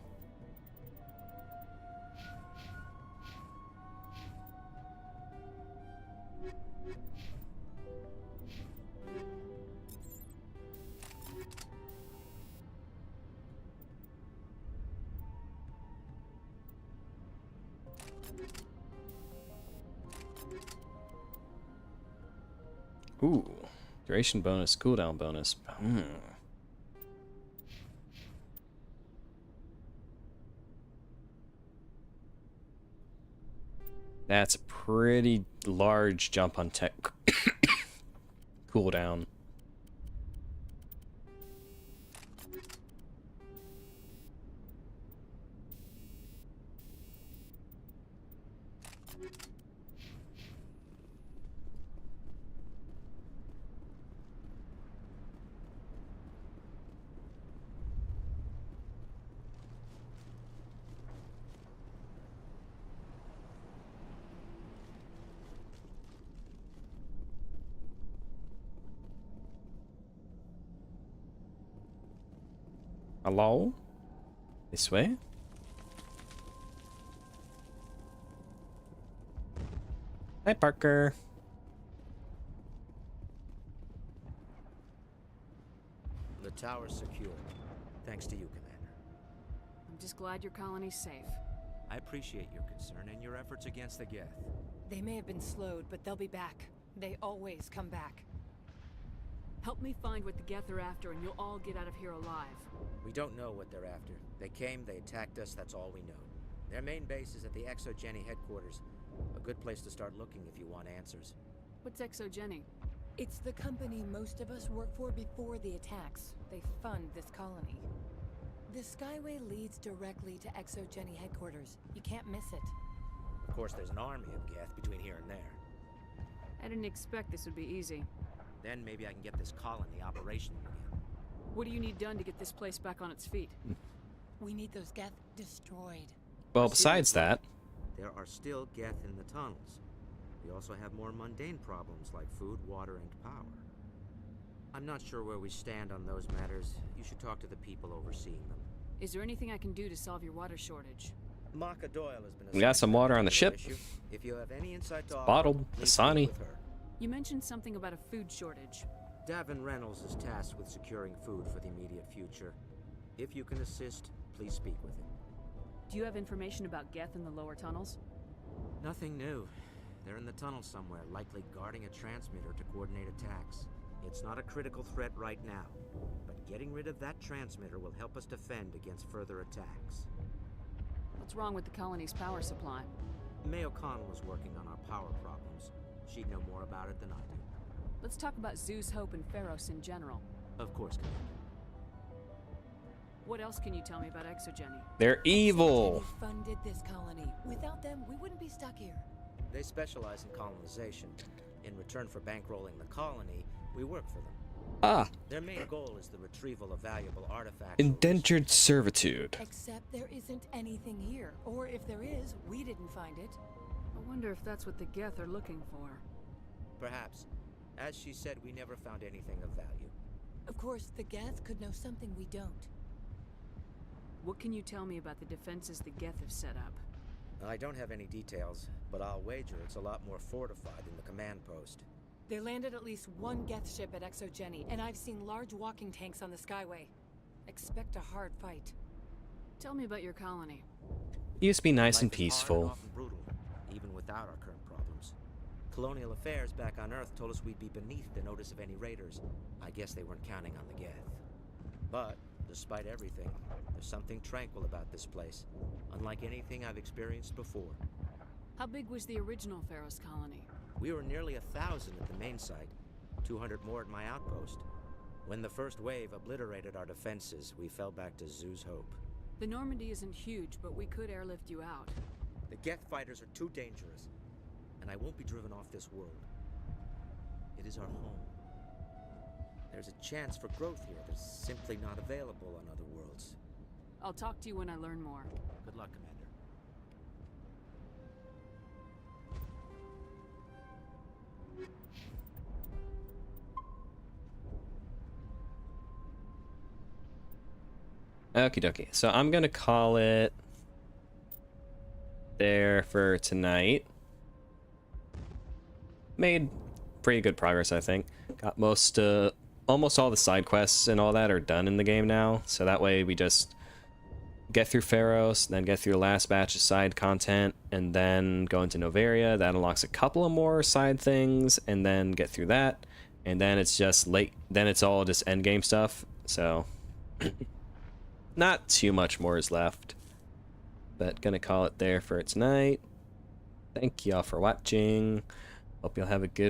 S1: Ooh, duration bonus, cooldown bonus. That's a pretty large jump on tech cooldown. Hello? This way? Hi, Parker.
S22: The tower's secure. Thanks to you, Commander.
S4: I'm just glad your colony's safe.
S22: I appreciate your concern and your efforts against the Geth.
S10: They may have been slowed, but they'll be back. They always come back.
S4: Help me find what the Geth are after, and you'll all get out of here alive.
S22: We don't know what they're after. They came, they attacked us, that's all we know. Their main base is at the Exogeny headquarters. A good place to start looking if you want answers.
S4: What's Exogeny?
S10: It's the company most of us worked for before the attacks. They fund this colony. The Skyway leads directly to Exogeny headquarters. You can't miss it.
S22: Of course, there's an army of Geth between here and there.
S4: I didn't expect this would be easy.
S22: Then maybe I can get this colony operational again.
S4: What do you need done to get this place back on its feet?
S10: We need those Geth destroyed.
S1: Well, besides that...
S22: There are still Geth in the tunnels. We also have more mundane problems like food, water, and power. I'm not sure where we stand on those matters. You should talk to the people overseeing them.
S4: Is there anything I can do to solve your water shortage?
S22: Maka Doyle has been
S1: We got some water on the ship.
S22: If you have any insight to offer,
S1: Bottled.
S22: please
S1: Asani.
S22: speak with her.
S4: You mentioned something about a food shortage.
S22: Davin Reynolds is tasked with securing food for the immediate future. If you can assist, please speak with him.
S4: Do you have information about Geth in the lower tunnels?
S22: Nothing new. They're in the tunnel somewhere, likely guarding a transmitter to coordinate attacks. It's not a critical threat right now, but getting rid of that transmitter will help us defend against further attacks.
S4: What's wrong with the colony's power supply?
S22: May O'Connell is working on our power problems. She'd know more about it than I do.
S4: Let's talk about Zeus, Hope, and Pharos in general.
S22: Of course, Commander.
S4: What else can you tell me about Exogeny?
S1: They're evil.
S10: Exogeny funded this colony. Without them, we wouldn't be stuck here.
S22: They specialize in colonization. In return for bankrolling the colony, we work for them.
S1: Ah.
S22: Their main goal is the retrieval of valuable artifacts.
S1: Indentured servitude.
S10: Except there isn't anything here. Or if there is, we didn't find it.
S4: I wonder if that's what the Geth are looking for.
S22: Perhaps. As she said, we never found anything of value.
S10: Of course, the Geth could know something we don't.
S4: What can you tell me about the defenses the Geth have set up?
S22: I don't have any details, but I'll wager it's a lot more fortified than the command post.
S10: They landed at least one Geth ship at Exogeny, and I've seen large walking tanks on the Skyway. Expect a hard fight.
S4: Tell me about your colony.
S1: It used to be nice and
S22: Life is hard
S1: peaceful.
S22: and often brutal, even without our current problems. Colonial affairs back on Earth told us we'd be beneath the notice of any raiders. I guess they weren't counting on the Geth. But, despite everything, there's something tranquil about this place, unlike anything I've experienced before.
S4: How big was the original Pharos colony?
S22: We were nearly 1,000 at the main site, 200 more at my outpost. When the first wave obliterated our defenses, we fell back to Zeus Hope.
S4: The Normandy isn't huge, but we could airlift you out.
S22: The Geth fighters are too dangerous, and I won't be driven off this world. It is our home. There's a chance for growth here that's simply not available on other worlds.
S4: I'll talk to you when I learn more.
S22: Good luck, Commander.
S1: Okie dokie. So I'm gonna call it there for tonight. Made pretty good progress, I think. Got almost all the side quests and all that are done in the game now. So that way we just get through Pharos, then get through the last batch of side content, and then go into Novaria. That unlocks a couple of more side things, and then get through that. And then it's just late. Then it's all just end game stuff. So not too much more is left. But gonna call it there for tonight. Thank y'all for watching. Hope you'll have a good